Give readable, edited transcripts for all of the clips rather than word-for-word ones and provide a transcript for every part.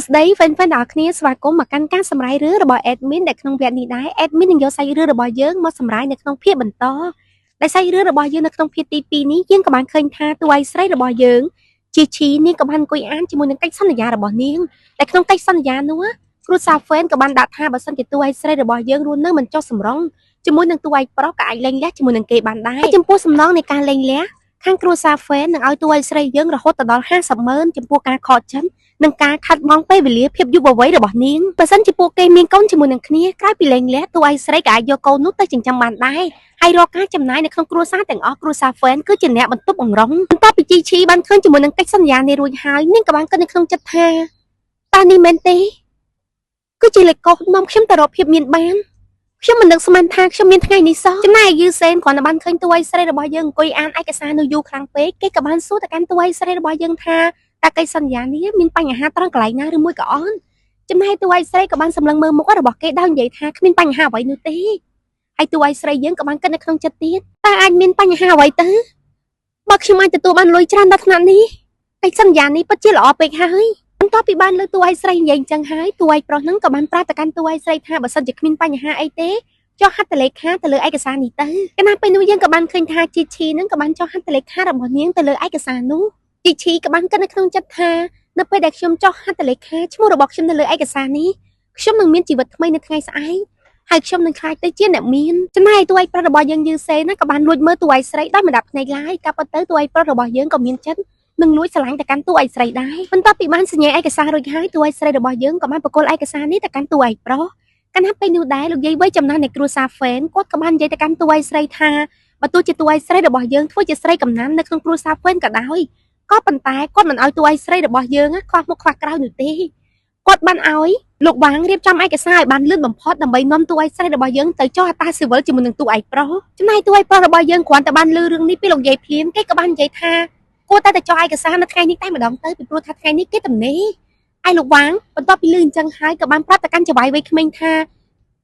ស្ដីហ្វេនដល់គ្នាស្វាគមន៍មកកាន់ការសម្រាយរឿងរបស់ admin ដែលក្នុងវគ្គនេះដែរ admin នឹងយកសាច់រឿងរបស់យើងមកសម្រាយនៅក្នុងភាគបន្តដែលសាច់រឿងរបស់យើងនៅក្នុងភាគទី2នេះយើងក៏បានឃើញថាតួឯកស្រីរបស់យើងជាឈីនាងក៏បានអង្គុយអានជាមួយនឹងកិច្ចសន្យារបស់នាងតែក្នុងកិច្ចសន្យានោះគ្រូសាហ្វេនក៏បានដាក់ថាបើសិនជាតួឯកស្រីរបស់យើងរស់នៅមិនចុះសម្រុងជាមួយនឹងតួឯកប្រុសក៏អាចលែងលះជាមួយនឹងគេបានដែរចំពោះសំណងនៃការលែងលះខាងគ្រូសាហ្វេននឹងឲ្យតួឯកស្រីយើងរហូតដល់50,000ចំពោះការខកចិត្តនឹងការខាត់បងពេលវេលាភាពយុវវ័យរបស់នាងបើសិនជាពួកគេមានកូនជាមួយនឹងគ្នាក្រោយពីលែងលះតួឯកស្រីក៏អាចយកកូននោះទៅចិញ្ចឹមបានដែរហើយរកការចំណាយនៅក្នុងគ្រួសារទាំងអស់គ្រួសារហ្វេនគឺជាអ្នកបន្ទប់អង្រឹងបន្ទាប់ពីជីឈីបានឃើញជាមួយនឹងកិច្ចសន្យានេះរួចហើយនាងក៏បានគិតនៅក្នុងចិត្តថាតើនេះមែនទេគឺជាលេខកូដនាំខ្ញុំទៅរកភាពមានបានខ្ញុំមិននឹកស្មានថាខ្ញុំមានថ្ងៃនេះសោះចំណែកយឺសេនគ្រាន់តែបានឃើញតួឯកស្រីរបស់យើងអង្គុយអានឯកសារនោះយូរខ្លាំងពេកគេក៏បានសួរទៅកាន់តួឯកស្រីរបស់យើងថាតើកិច្ចសន្យានេះមានបញ្ហាត្រង់កន្លែងណាឬមួយក៏អត់ចំណែកតួឯកស្រីក៏បានសម្លឹងមើលមុខរបស់គេដោយនិយាយថាគ្មានបញ្ហាអ្វីនោះទេហើយតួឯកស្រីយើងក៏បានគិតនៅក្នុងចិត្តទៀតតើអាចមានបញ្ហាអ្វីទៅបើខ្ញុំអាចទទួលបានលុយច្រើនដល់ថ្នាក់នេះកិច្ចសន្យានេះពិតជាល្អពេកហើយបន្ទាប់ពីបានលើតួឯកស្រីនិយាយអញ្ចឹងហើយតួឯកប្រុសហ្នឹងក៏បានប្រាប់ទៅកាន់តួឯកស្រីថាបើសិនជាគ្មានបញ្ហាអីទេចុះហត្ថលេខាទៅលើឯកសារនេះទៅកាលណាពេលនោះយើងក៏បានឃើញថាជីឈីហ្នឹងក៏បានចុះហត្ថលេខារបស់នាងទៅលើឯកសារនោះជីឈីក៏បានគិតនៅក្នុងចិត្តថានៅពេលដែលខ្ញុំចុះហត្ថលេខាឈ្មោះរបស់ខ្ញុំនៅលើឯកសារនេះខ្ញុំនឹងមានជីវិតថ្មីនៅថ្ងៃស្អែកហើយខ្ញុំនឹងខ្លាចទៅជាអ្នកមានចំណែកតួឯកប្រុសរបស់យើងយឺសេណាក៏បានលួចមើលតួឯកស្រីដោយមិនដាប់ភ្នែកឡើយកាប់ទៅតួឯកប្រុសរបស់យើងក៏មានចិត្តនឹងលួចស្រឡាញ់ទៅកាន់តួឯកស្រីដែរបន្ទាប់ពីបានសញ្ញាឯកសាររួចហើយតួឯកស្រីរបស់យើងក៏បានបកគលឯកសារនេះទៅកាន់តួឯកប្រុសកាលណាពេលនោះដែរលោកយាយវ័យចំណាស់នៃគ្រួសារហ្វេនគាត់ក៏បាននិយាយទៅកាន់តួឯកស្រីថាបើទោះជាតួឯកស្រីរបស់យើងធ្វើជាស្រីកំណាំនៅក្នុងគ្រួសារហ្វេនក៏ដោយក៏ប៉ុន្តែគាត់មិនឲ្យតួឯកស្រីរបស់យើងខ្វះមុខខ្វះក្រោយនោះទេគាត់បានឲ្យលោកវាងរៀបចំឯកសារឲ្យបានលឿនបំផុតដើម្បីនាំតួឯកស្រីរបស់យើងទៅចុះអត្តាស៊ីវិលជាមួយនឹងតួឯកប្រុសចំណែកតួឯកប្រុសរបស់យើងគ្រាន់តែបានលឺរឿងនេះពីលោកយាយភ្លាមគេក៏បាននិយាយថាគួរតែចុះឯកសារនៅថ្ងៃនេះតែម្ដងទៅពីព្រោះថាថ្ងៃនេះគេទំនេរឯលោកវាងបន្ទាប់ពីលឺអញ្ចឹងហើយក៏បានប្រាប់ទៅកាន់ចៅហ្វាយវ័យក្មេងថា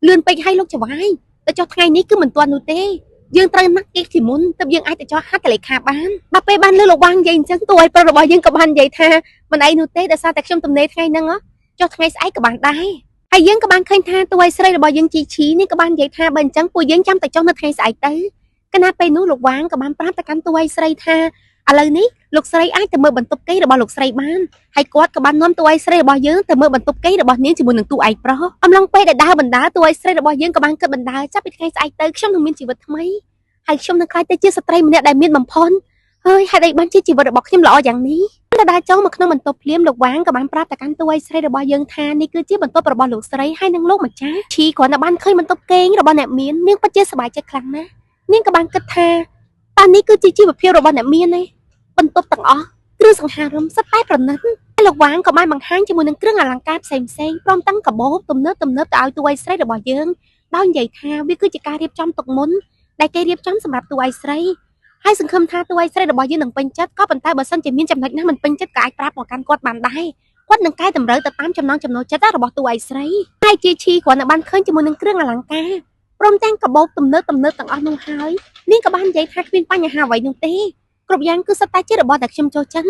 លឿនពេកឲ្យលោកចៅហ្វាយទៅចុះថ្ងៃនេះគឺមិនទាន់នោះទេយើងត្រូវណាត់គេជាមុនទើបយើងអាចទៅចុះហត្ថលេខាបានដល់ពេលបានលឺលោកវាងនិយាយអញ្ចឹងតួឯកប្រុសរបស់យើងក៏បាននិយាយថាមិនអីនោះទេដោយសារតែខ្ញុំទំនេរថ្ងៃហ្នឹងចុះថ្ងៃស្អែកក៏បានដែរហើយយើងក៏បានឃើញថាតួឯកស្រីរបស់យើងជីឈីនេះក៏បាននិយាយថាបើអញ្ចឹងពួកយើងចាំតែចុះនៅថ្ងៃស្អែកទៅកាលណាពេលនោះលោកវាងក៏បានប្រាប់ទៅកាន់តួឯកស្រីថាឥឡូវនេះលោកស្រីអាចទៅមើលបន្ទប់គេរបស់លោកស្រីបានហើយគាត់ក៏បាននាំតួឯកស្រីរបស់យើងទៅមើលបន្ទប់គេរបស់នាងជាមួយនឹងតួឯកប្រុសអំឡុងពេលដែលដើរបណ្ដើរតួឯកស្រីរបស់យើងក៏បានគិតបណ្ដើរចាប់ពីថ្ងៃស្អែកទៅខ្ញុំនឹងមានជីវិតថ្មីហើយខ្ញុំនឹងក្លាយទៅជាស្ត្រីម្នាក់ដែលមានបំផុនហើយហេតុអីបានជាជីវិតរបស់ខ្ញុំល្អយ៉ាងនេះតែដើរចូលមកក្នុងបន្ទប់ភ្លាមលោកវាងក៏បានប្រាប់ទៅកាន់តួឯកស្រីរបស់យើងថានេះគឺជាបន្ទប់របស់លោកស្រីហើយនឹងលោកម្ចាស់ឈីគ្រាន់តែបានឃើញបន្ទប់គេងរបស់អ្នកមាននាងពិតជាសប្បាយចិត្តខ្លាំងណាស់នាងក៏បានគិតថាតើនេះគឺជាជីវភាពរបស់អ្នកមានទេបន្ទប់ទាំងអស់គ្រឿងសង្ហារឹមសុទ្ធតែប្រណិតហើយលោកវាងក៏បានបង្ហាញជាមួយនឹងគ្រឿងអលង្ការផ្សេងព្រមទាំងកាបូបទំនើបទៅឲ្យតួឯកស្រីរបស់យើងដោយនិយាយថាវាគឺជាការរៀបចំទុកមុនដែលគេរៀបចំសម្រាប់តួឯកស្រីហើយសង្ឃឹមថាតួឯកស្រីរបស់យើងនឹងពេញចិត្តក៏ប៉ុន្តែបើសិនជាមានចំណុចណាមិនពេញចិត្តក៏អាចប្រាប់មកកាន់គាត់បានដែរគាត់នឹងកែតម្រូវទៅតាមចំណង់ចំណូលចិត្តរបស់តួឯកស្រីហើយជាឈីគ្រាន់តែបានឃើញជាមួយនឹងគ្រឿងអលង្ការព្រមទាំងកាបូបទំនើបទាំងអស់នោះហើយនាងក៏បាននិយាយថាគ្មានបញ្ហាអ្វីនោះទេគ្រប់យ៉ាងគឺសុទ្ធតែជារបស់តែខ្ញុំចូលចិត្ត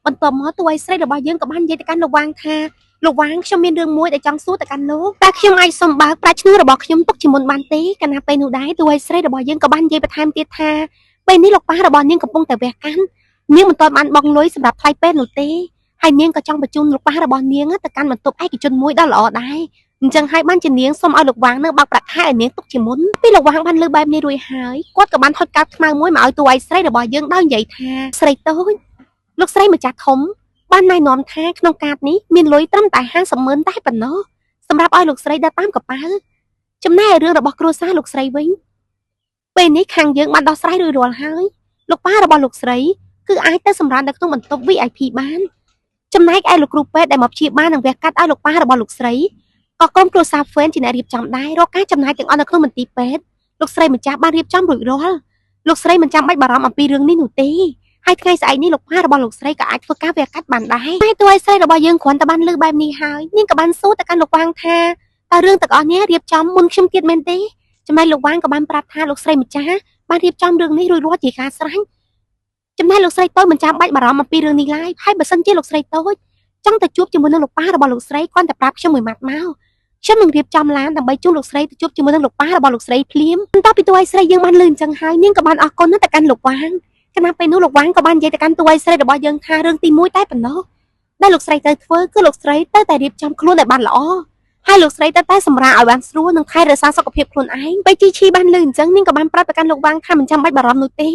បន្ទាប់មកតួឯកស្រីរបស់យើងក៏បាននិយាយទៅកាន់លោកវាងថាលោកវាងខ្ញុំមានរឿងមួយដែលចង់សួរទៅកាន់លោកតើខ្ញុំអាចសុំបើកប្រាក់ឈ្នួលរបស់ខ្ញុំទុកជាមុនបានទេកាលណាពេលនោះដែរតួឯកស្រីរបស់យើងក៏បាននិយាយបន្ថែមទៀតថាពេលនេះលោកប៉ារបស់នាងកំពុងតែវះកាត់នាងមិនទាន់បានបង់លុយសម្រាប់ថ្លៃពេទ្យនោះទេហើយនាងក៏ចង់បញ្ជូនលោកប៉ារបស់នាងទៅកាន់បន្ទប់ឯកជនមួយដ៏ល្អដែរអញ្ចឹងហើយបានជានាងសុំឲ្យលោកវាងនៅបើកប្រាក់ខែឲ្យនាងទុកជាមុនពេលលោកវាងបានលើបែបនេះរួចហើយគាត់ក៏បានហុចកាត់ខ្មៅមួយមកឲ្យតួឯកស្រីរបស់យើងដោយនិយាយថាស្រីតូចលោកស្រីម្ចាស់ធំបានណែនាំថាក្នុងកាតនេះមានលុយត្រឹមតែ50,000តែប៉ុណ្ណោះសម្រាប់ឲ្យលោកស្រីដើរតាមកប៉ាល់ចំណែករឿងរបស់គ្រួសារលោកស្រីវិញពេលនេះខាងយើងបានដោះស្រាយរួចរាល់ហើយលោកប៉ារបស់លោកស្រីគឺអាចទៅសម្រាននៅក្នុងបន្ទប់ VIP បានចំណែកឯលោកគ្រូពេទ្យដែលមកព្យាបាលនឹងវះកាត់ឲ្យលោកប៉ារបស់លោកស្រីក៏ក្រុមគ្រួសារហ្វេនជាអ្នករៀបចំដែររកការចំណាយទាំងអស់នៅក្នុងមន្ទីរពេទ្យលោកស្រីម្ចាស់បានរៀបចំរួចរាល់លោកស្រីមិនចាំបាច់បារម្ភអំពីរឿងនេះនោះទេហើយថ្ងៃស្អែកនេះលោកប៉ារបស់លោកស្រីក៏អាចធ្វើការវះកាត់បានដែរតែតួឯកស្រីរបស់យើងគ្រាន់តែបានលើបែបនេះហើយនាងក៏បានសួរទៅកាន់លោកវាងថាតើរឿងទាំងអស់នេះរៀបចំមុនខ្ញុំទៀតមែនទេចំណែកលោកវាងក៏បានប្រាប់ថាលោកស្រីម្ចាស់បានរៀបចំរឿងនេះរួចរាល់ជាការស្រេចចំណែកលោកស្រីតូចមិនចាំបាច់បារម្ភអំពីរឿងនេះឡើយហើយបើសិនជាលោកស្រីតូច ចង់ទៅជួបជាមួយនឹងលោកប៉ារបស់លោកស្រីគាត់តែប្រាប់ខ្ញុំមួយម៉ាត់មកខ្ញុំនឹងរៀបចំឡានដើម្បីជួបលោកស្រីទៅជួបជាមួយនឹងលោកប៉ារបស់លោកស្រីភ្លាមបន្ទាប់ពីតួឯកស្រីយើងបានលឺអញ្ចឹងហើយនាងក៏បានអរគុណទៅកាន់លោកវ៉ាងគណៈពេលនោះលោកវ៉ាងក៏បាននិយាយទៅកាន់តួឯកស្រីរបស់យើងថារឿងទី1តែប៉ុណ្ណោះដែលលោកស្រីទៅធ្វើគឺលោកស្រីទៅតែរៀបចំខ្លួនឲ្យបានល្អហើយលោកស្រីទៅតែសម្រាកឲ្យបានស្រួលនិងថែរក្សាសុខភាពខ្លួនឯងពេលជីឈីបានលឺអញ្ចឹងនាងក៏បានប្រាប់ទៅកាន់លោកវ៉ាងថាមិនចាំបាច់បារម្ភនោះទេ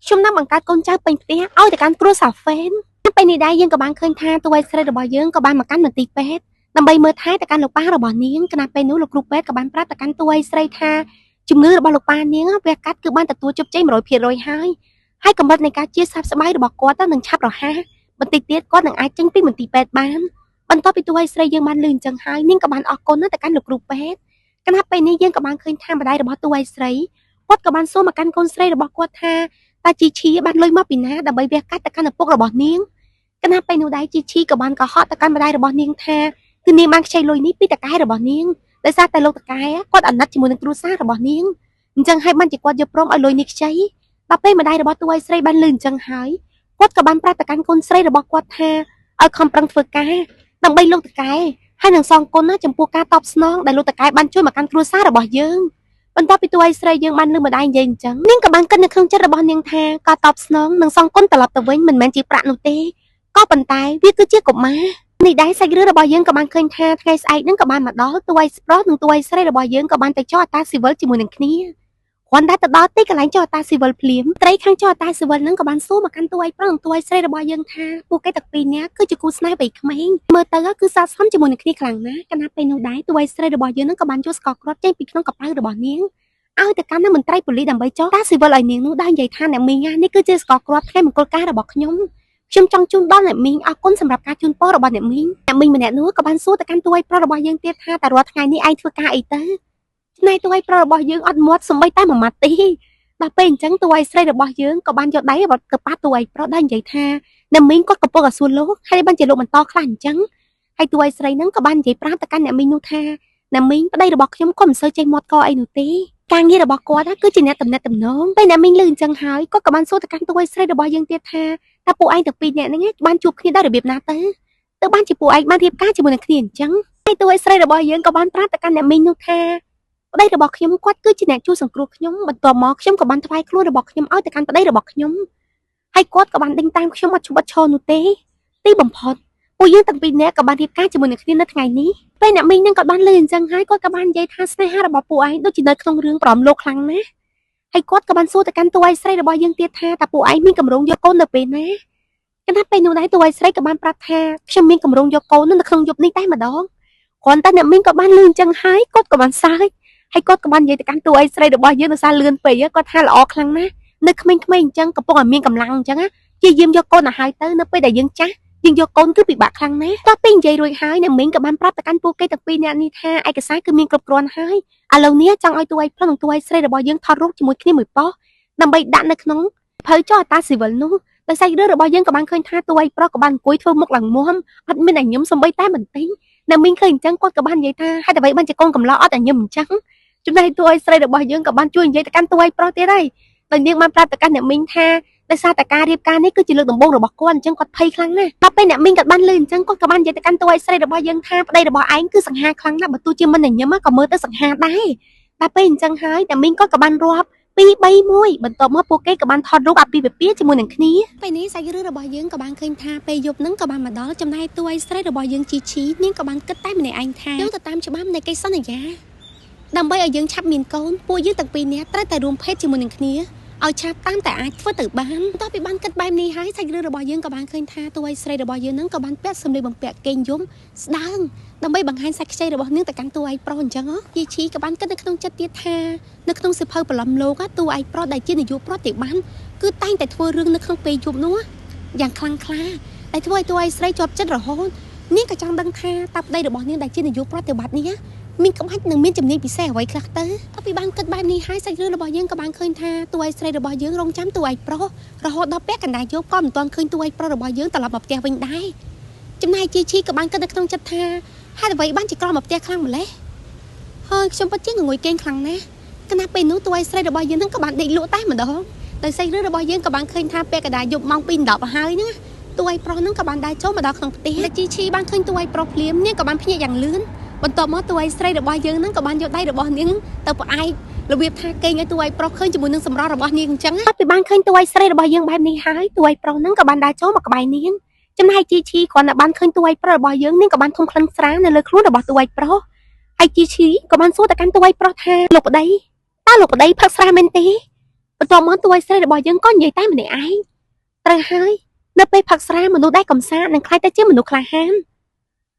ខ្ញុំនឹងបង្កើតកូនចៅពេញផ្ទះឲ្យទៅកាន់គ្រួសារហ្វេនពេលនេះដែរយើងក៏បានឃើញថាតួឯកស្រីរបស់យើងក៏បានមកកាន់មន្ទីរពេទ្យដើម្បីមើលថែទៅកាន់លោកប៉ារបស់នាងគណៈពេលនោះលោកគ្រូពេទ្យក៏បានប្រាប់ទៅកាន់តួឯកស្រីថាជំងឺរបស់លោកប៉ានាងវាកាត់គឺបានទទួលជោគជ័យ 100%ហើយកម្រិតនៃការជាសះស្បើយរបស់គាត់នឹងឆាប់រហ័សបន្តិចទៀតគាត់នឹងអាចចេញពីមន្ទីរពេទ្យបានបន្ទាប់ពីតួឯកស្រីយើងបានលឺអញ្ចឹងហើយនាងក៏បានអរគុណទៅកាន់លោកគ្រូពេទ្យគណៈពេលនេះយើងក៏បានឃើញថាម្ដាយរបស់តួឯកស្រីគាត់ក៏បានសួរមកកាន់កូនស្រីរបស់គាត់ថាតើជីឈីបានលុយមកពីណាដើម្បីវះកាត់ទៅកាន់ឪពុករបស់នាងគណៈពេលនោះដែរជីឈីក៏បានកុហកទៅកាន់ម្ដាយរបស់នាងថាគឺនាងបានខ្ចីលុយនេះពីតកែរបស់នាងដោយសារតែលោកតកែគាត់អាណិតជាមួយនឹងគ្រួសាររបស់នាងអញ្ចឹងហើយបានជាគាត់យកព្រមឲ្យលុយនេះខ្ចីដល់ពេលម្ដាយរបស់តួឯកស្រីបានលឺអញ្ចឹងហើយគាត់ក៏បានប្រាប់ទៅកាន់កូនស្រីរបស់គាត់ថាឲ្យខំប្រឹងធ្វើការដើម្បីលោកតកែហើយនឹងសងគុណណាចំពោះការតបស្នងដែលលោកតកែបានជួយមកកាន់គ្រួសាររបស់យើងបន្ទាប់ពីតួឯកស្រីយើងបានលឺម្ដាយនិយាយអញ្ចឹងនាងក៏បានគិតនៅក្នុងចិត្តរបស់នាងថាការតបស្នងនិងសងគុណត្រឡប់ទៅវិញមិនមែនជាប្រាក់នោះទេក៏ប៉ុន្តែវាគឺជាកុមារនេះដែរសាច់រឿងរបស់យើងក៏បានឃើញថាថ្ងៃស្អែកនឹងក៏បានមកដល់តួឯកប្រុសនិងតួឯកស្រីរបស់យើងក៏បានទៅចុះអត្តាស៊ីវិលជាមួយនឹងគ្នាគ្រាន់តែទៅដល់ទីកន្លែងចុះអត្តាស៊ីវិលភ្លាមត្រីខាងចុះអត្តាស៊ីវិលនឹងក៏បានសួរមកកាន់តួឯកប្រុសនិងតួឯកស្រីរបស់យើងថាពួកគេទាំងពីរនាក់គឺជាគូស្នេហ៍វ័យក្មេងមើលទៅគឺស័ក្តិសមជាមួយនឹងគ្នាខ្លាំងណាស់កាលណាពេលនោះដែរតួឯកស្រីរបស់យើងនឹងក៏បានជួយស្កគ្រាប់ចេញពីក្នុងកប៉ៅរបស់នាងឲ្យទៅកាន់មន្ត្រីប៉ូលីសដើម្បីចុះអត្តាស៊ីវិលឲ្យនាងនោះដែរនិយាយថាអ្នកមីងនេះគឺជាស្កគ្រាប់ថ្ងៃមង្គលការរបស់ខ្ញុំចង់ជូនដល់អ្នកមីងអរគុណសម្រាប់ការជូនពររបស់អ្នកមីងម្នាក់នោះក៏បានសួរទៅកាន់តួឯកប្រុសរបស់យើងទៀតថាតើរាល់ថ្ងៃនេះឯងធ្វើការអីទៅចំណែកតួឯកប្រុសរបស់យើងអត់មាត់សំបីតែមួយម៉ាត់ទេដល់ពេលអញ្ចឹងតួឯកស្រីរបស់យើងក៏បានយកដៃទៅប៉ះតួឯកប្រុសដែរនិយាយថាអ្នកមីងគាត់កំពុងតែសួរលោកហើយបានជាលោកបន្តខ្លះអញ្ចឹងហើយតួឯកស្រីហ្នឹងក៏បាននិយាយប្រាប់ទៅកាន់អ្នកមីងនោះថាអ្នកមីងប្តីរបស់ខ្ញុំក៏មិនសូវចេះមាត់កអីនោះទេការងាររបស់គាត់គឺជាអ្នកតំណែងតំណងពេលអ្នកមីងលឺអញ្ចឹងហើយគាត់ក៏បានសួរទៅកាន់តួឯកស្រីរបស់យើងទៀតថាតើពួកឯងទាំងពីរនាក់ហ្នឹងបានជួបគ្នាដោយរបៀបណាទៅបានជាពួកឯងបានរៀបការជាមួយនឹងគ្នាអញ្ចឹងហើយតួឯកស្រីរបស់យើងក៏បានប្រាប់ទៅកាន់អ្នកមីងនោះថាប្តីរបស់ខ្ញុំគាត់គឺជាអ្នកជួយសង្គ្រោះខ្ញុំបន្ទាប់មកខ្ញុំក៏បានថ្វាយខ្លួនរបស់ខ្ញុំឲ្យទៅកាន់ប្តីរបស់ខ្ញុំហើយគាត់ក៏បានដេញតាមខ្ញុំអត់ឈប់អត់ឈរនោះទេទីបំផុតពួកយើងទាំងពីរនាក់ក៏បានរៀបការជាមួយនឹងគ្នានៅថ្ងៃនេះពេលអ្នកមីងនឹងក៏បានលឺអញ្ចឹងហើយគាត់ក៏បាននិយាយថាស្នេហារបស់ពួកឯងដូចជានៅក្នុងរឿងប្រមលោកខ្លាំងណាស់ហើយគាត់ក៏បានសួរទៅកាន់តួឯកស្រីរបស់យើងទៀតថាតើពួកឯងមានកម្រងយកកូននៅពេលណាគណៈពេលនោះដែរតួឯកស្រីក៏បានប្រាប់ថាខ្ញុំមានកម្រងយកកូននៅក្នុងយប់នេះតែម្ដងគ្រាន់តែអ្នកមីងក៏បានលឺអញ្ចឹងហើយគាត់ក៏បានសើចហើយគាត់ក៏បាននិយាយទៅកាន់តួឯកស្រីរបស់យើងដោយសារលឿនពេកគាត់ថាល្អខ្លាំងណាស់នៅក្មេងៗអញ្ចឹងកំពុងតែមានកម្លាំងអញ្ចឹងជាយាមយកកូនទៅហើយទៅនៅពេលដែលយើងចាស់យើងយកកូនគឺពិបាកខ្លាំងណាស់តោះពេលនិយាយរួចហើយអ្នកមីងក៏បានប្រាប់ទៅកាន់ពួកគេទាំងពីរនាក់នេះថាឯកសារគឺមានគ្រប់គ្រាន់ហើយឥឡូវនេះចង់ឲ្យតួឯកប្រុសនិងតួឯកស្រីរបស់យើងថតរូបជាមួយគ្នាមួយប៉ុស្តិ៍ដើម្បីដាក់នៅក្នុងភៅចុះអត្តាស៊ីវិលនោះដោយសាច់រឿងរបស់យើងក៏បានឃើញថាតួឯកប្រុសក៏បានអង្គុយធ្វើមុខឡើងមុំអត់មានឲ្យញឹមសំបីតែបន្តិចអ្នកមីងឃើញអញ្ចឹងគាត់ក៏បាននិយាយថាហេតុអ្វីបានជាកូនកំឡោះអត់ឲ្យញឹមអញ្ចឹងចំណែកតួឯកស្រីរបស់យើងក៏បានជួយនិយាយទៅកាន់តួឯកប្រុសទៀតហើយដោយនាងបានប្រាប់ទៅកាន់អ្នកមីងថាដោយសារតែការរៀបការនេះគឺជាលើកដំបូងរបស់គាត់អញ្ចឹងគាត់ភ័យខ្លាំងណាស់ដល់ពេលអ្នកមីងក៏បានលឺអញ្ចឹងគាត់ក៏បាននិយាយទៅកាន់តួឯកស្រីរបស់យើងថាប្តីរបស់ឯងគឺសង្ហាខ្លាំងណាស់បើទោះជាមិនញញឹមក៏មើលទៅសង្ហាដែរដល់ពេលអញ្ចឹងហើយអ្នកមីងគាត់ក៏បានរាប់2 3 1បន្ទាប់មកពួកគេក៏បានថតរូបអាពាហ៍ពិពាហ៍ជាមួយនឹងគ្នាពេលនេះសាច់រឿងរបស់យើងក៏បានឃើញថាពេលយប់ហ្នឹងក៏បានមកដល់ចំណែកតួឯកស្រីរបស់យើងជីឈីនាងក៏បានគិតតែម្នាក់ឯងថាយើងទៅតាមច្បាប់នៃកិច្ចសន្យាដើម្បីឲ្យយើងឆាប់មានកូនពួកយើងទាំងពីរនាក់ត្រូវតែរួមភេទជាមួយនឹងគ្នាឲ្យឆាប់តាមតែអាចធ្វើទៅបានតោះពីបានគិតបែបនេះហើយសាច់រឿងរបស់យើងក៏បានឃើញថាតួឯកស្រីរបស់យើងនឹងក៏បានពាក់សម្លៀកបំពាក់កេងយំស្ដើងដើម្បីបង្ហាញសាច់ខ្ចីរបស់នាងទៅកាន់តួឯកប្រុសអញ្ចឹងជីឈីក៏បានគិតនៅក្នុងចិត្តទៀតថានៅក្នុងសិភៅប្រឡំលោកតួឯកប្រុសដែលជានាយកប្រតិបត្តិគឺតែងតែធ្វើរឿងនៅក្នុងពេលយប់នោះយ៉ាងខ្លាំងក្លាដែលធ្វើឲ្យតួឯកស្រីជាប់ចិត្តរហូតនាងក៏ចង់ដឹងថាតាប្តីរបស់នាងដែលជានាយកប្រតិបត្តិនេះមានក្បាច់និងមានជំនាញពិសេសអ្វីខ្លះទៅតែពីបានគិតបែបនេះហើយសាច់រឿងរបស់យើងក៏បានឃើញថាតួឯកស្រីរបស់យើងរងចាំតួឯកប្រុសរហូតដល់ពាក់កណ្ដាលយប់ក៏មិនទាន់ឃើញតួឯកប្រុសរបស់យើងត្រឡប់មកផ្ទះវិញដែរចំណែកជីឈីក៏បានគិតនៅក្នុងចិត្តថាហេតុអ្វីបានជាក្រមកផ្ទះខ្លាំងម្ល៉េះហើយខ្ញុំពិតជាងងុយគេងខ្លាំងណាស់គណៈពេលនោះតួឯកស្រីរបស់យើងនឹងក៏បានដេកលក់តែម្ដងដោយសាច់រឿងរបស់យើងក៏បានឃើញថាពាក់កណ្ដាលយប់ម៉ោង 2:10 ហើយហ្នឹង តួឯកប្រុសហ្នឹងក៏បានដើរចូលមកដល់ក្នុងផ្ទះជីឈីបានឃើញតួឯកប្រុសភ្លាមនាងក៏បានភ្ញាក់យ៉ាងលឿនបន្ទាប់មកតួឯកស្រីរបស់យើងហ្នឹងក៏បានយកដៃរបស់នាងទៅផ្អែករបៀបថាគេងឲ្យតួឯកប្រុសឃើញជាមួយនឹងសម្រស់របស់នាងអញ្ចឹងតែពីបានឃើញតួឯកស្រីរបស់យើងបែបនេះហើយតួឯកប្រុសហ្នឹងក៏បានដើរចូលមកក្បែរនាងចំណែកជីឈីគ្រាន់តែបានឃើញតួឯកប្រុសរបស់យើងនាងក៏បានធំក្លិនស្រានៅលើខ្លួនរបស់តួឯកប្រុសហើយជីឈីក៏បានសួរទៅកាន់តួឯកប្រុសថាលោកប្តីតើលោកប្តីផឹកស្រាមែនទេបន្ទាប់មកតួឯកស្រីរបស់យើងក៏និយាយតែម្នាក់ឯងត្រូវហើយនៅពេលផឹកស្រាមនុស្សដែលកំសាន្តនឹងខ្លាចទៅជាមនុស្សក្លាហាន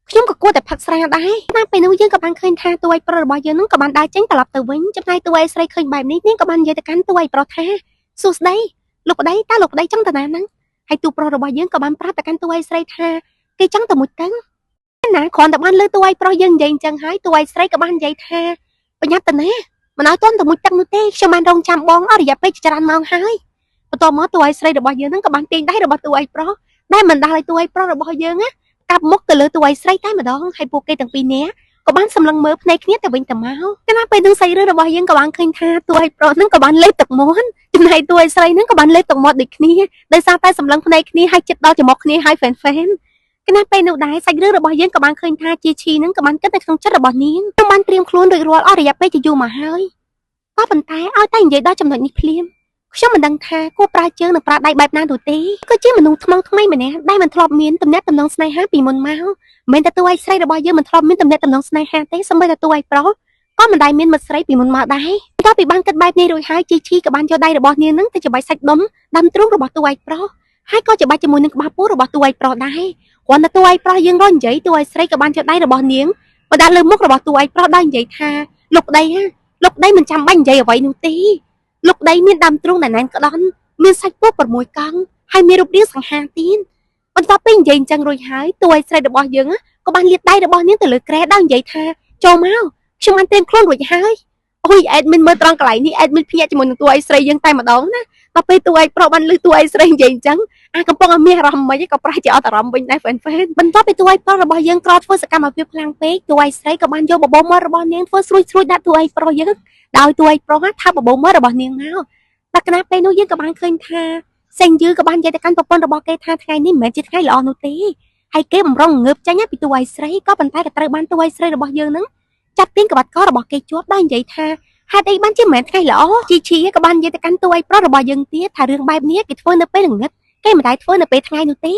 ខ្ញុំក៏គួរតែផឹកស្រាដែរតាមពេលនោះយើងក៏បានឃើញថាតួឯកប្រុសរបស់យើងនឹងក៏បានដើរចេញត្រឡប់ទៅវិញចំណែកតួឯកស្រីឃើញបែបនេះនាងក៏បាននិយាយទៅកាន់តួឯកប្រុសថាសួស្តីលោកប្តីតើលោកប្តីចង់ទៅណាហ្នឹងហើយតួប្រុសរបស់យើងក៏បានប្រាប់ទៅកាន់តួឯកស្រីថាគេចង់ទៅមួយទៅណាគ្រាន់តែបានលើតួឯកប្រុសយើងនិយាយអញ្ចឹងហើយតួឯកស្រីក៏បាននិយាយថាប្រញាប់ទៅណាមិនឲ្យទាន់ទៅមួយទឹកនោះទេខ្ញុំបានរងចាំបងអស់រយៈពេលច្រើនម៉ោងហើយបន្ទាប់មកតួឯកស្រីរបស់យើងហ្នឹងក៏បានទាញដៃរបស់តួឯកប្រុសដែលមិនដាល់ឲ្យតួឯកប្រុសរបស់យើងណាកាប់មុខទៅលើតួឯកស្រីតែម្ដងហើយពួកគេទាំងពីរនាក់ក៏បានសម្លឹងមើលភ្នែកគ្នាទៅវិញទៅមកតែពេលនឹងសាច់រឿងរបស់យើងក៏បានឃើញថាតួឯកប្រុសហ្នឹងក៏បានលេបទឹកមាត់ចំណែកតួឯកស្រីហ្នឹងក៏បានលេបទឹកមាត់ដូចគ្នាដោយសារតែសម្លឹងភ្នែកគ្នាហើយចិត្តដល់ច្រមុះគ្នាហើយហ្វេនគណៈពេលនោះដែរសាច់រឿងរបស់យើងក៏បានឃើញថាជីឈីហ្នឹងក៏បានគិតនៅក្នុងចិត្តរបស់នាងខ្ញុំបានត្រៀមខ្លួនរួចរាល់អស់រយៈពេលជាយូរមកហើយក៏ប៉ុន្តែឲ្យតែនិយាយដល់ចំណុចនេះភ្លាមខ្ញុំមិនដឹងថាគួរប្រើជើងនិងប្រើដៃបែបណានោះទេគឺជាមនុស្សថ្មថ្មីម្នាក់ដែលមិនធ្លាប់មានទំនាក់ទំនងស្នេហាពីមុនមកមិនតែតួឯកស្រីរបស់យើងមិនធ្លាប់មានទំនាក់ទំនងស្នេហាទេសូម្បីតែតួឯកប្រុសក៏មិនដែលមានមិត្តស្រីពីមុនមកដែរបន្ទាប់ពីបានគិតបែបនេះរួចហើយជីឈីក៏បានយកដៃរបស់នាងនឹងទៅច្របាច់សាច់ដុំដាំទ្រូងរបស់តួឯកប្រុសហើយក៏ច្របាច់ជាមួយនឹងក្បាលពោះរបស់តួឯកប្រុសដែរគ្រាន់តែតួឯកប្រុសយើងរត់និយាយតួឯកស្រីក៏បានយកដៃរបស់នាងមកដាក់លើមុខរបស់តួឯកប្រុសដោយនិយាយថាលោកប្តីមិនចាំបាច់និយាយអ្វីនោះទេលោកប្តីមានដាំទ្រូងដែលណែនក្តន់មានសាច់ពោះ6កង់ហើយមានរូបរាងសង្ហាទៀតបន្ទាប់ពីនិយាយអញ្ចឹងរួចហើយតួឯកស្រីរបស់យើងក៏បានលាតដៃរបស់នាងទៅលើគ្រែដោយនិយាយថាចូលមកខ្ញុំបានត្រៀមខ្លួនរួចហើយអូយអេដមីនមើលត្រង់កន្លែងនេះអេដមីនភ្ញាក់ជាមួយនឹងតួឯកស្រីយើងតែម្ដងណាដល់ពេលតួឯកប្រុសបានលើតួឯកស្រីនិយាយអញ្ចឹងកំពុងមានអារម្មណ៍មិនក៏ប្រហែលជាអត់អារម្មណ៍វិញដែរហ្វេនបន្ទាប់ពីតួឯកប្រុសរបស់យើងក្រធ្វើសកម្មភាពខ្លាំងពេកតួឯកស្រីក៏បានយកបបោមាត់របស់នាងធ្វើស្រួយដាក់តួឯកប្រុសយើងដោយតួឯកប្រុសថាបបោមាត់របស់នាងមកតែគណៈពេលនោះយើងក៏បានឃើញថាសេងយឺក៏បាននិយាយទៅកាន់ប្រពន្ធរបស់គេថាថ្ងៃនេះមិនមែនជាថ្ងៃល្អនោះទេហើយគេបំរុងងើបចេញពីតួឯកស្រីក៏ប៉ុន្តែក៏ត្រូវបានតួឯកស្រីរបស់យើងនឹងចាត់ទាញក្បាត់ករបស់គេជាប់ដោយនិយាយថាហេតុអីបានជាមិនមែនថ្ងៃល្អជីឈីក៏បាននិយាយទៅកាន់តួឯកប្រុសរបស់យើងទៀតថារឿងបែបនេះគេធ្វើនៅពេលល្ងាចគេមិនដែលធ្វើនៅពេលថ្ងៃនោះទេ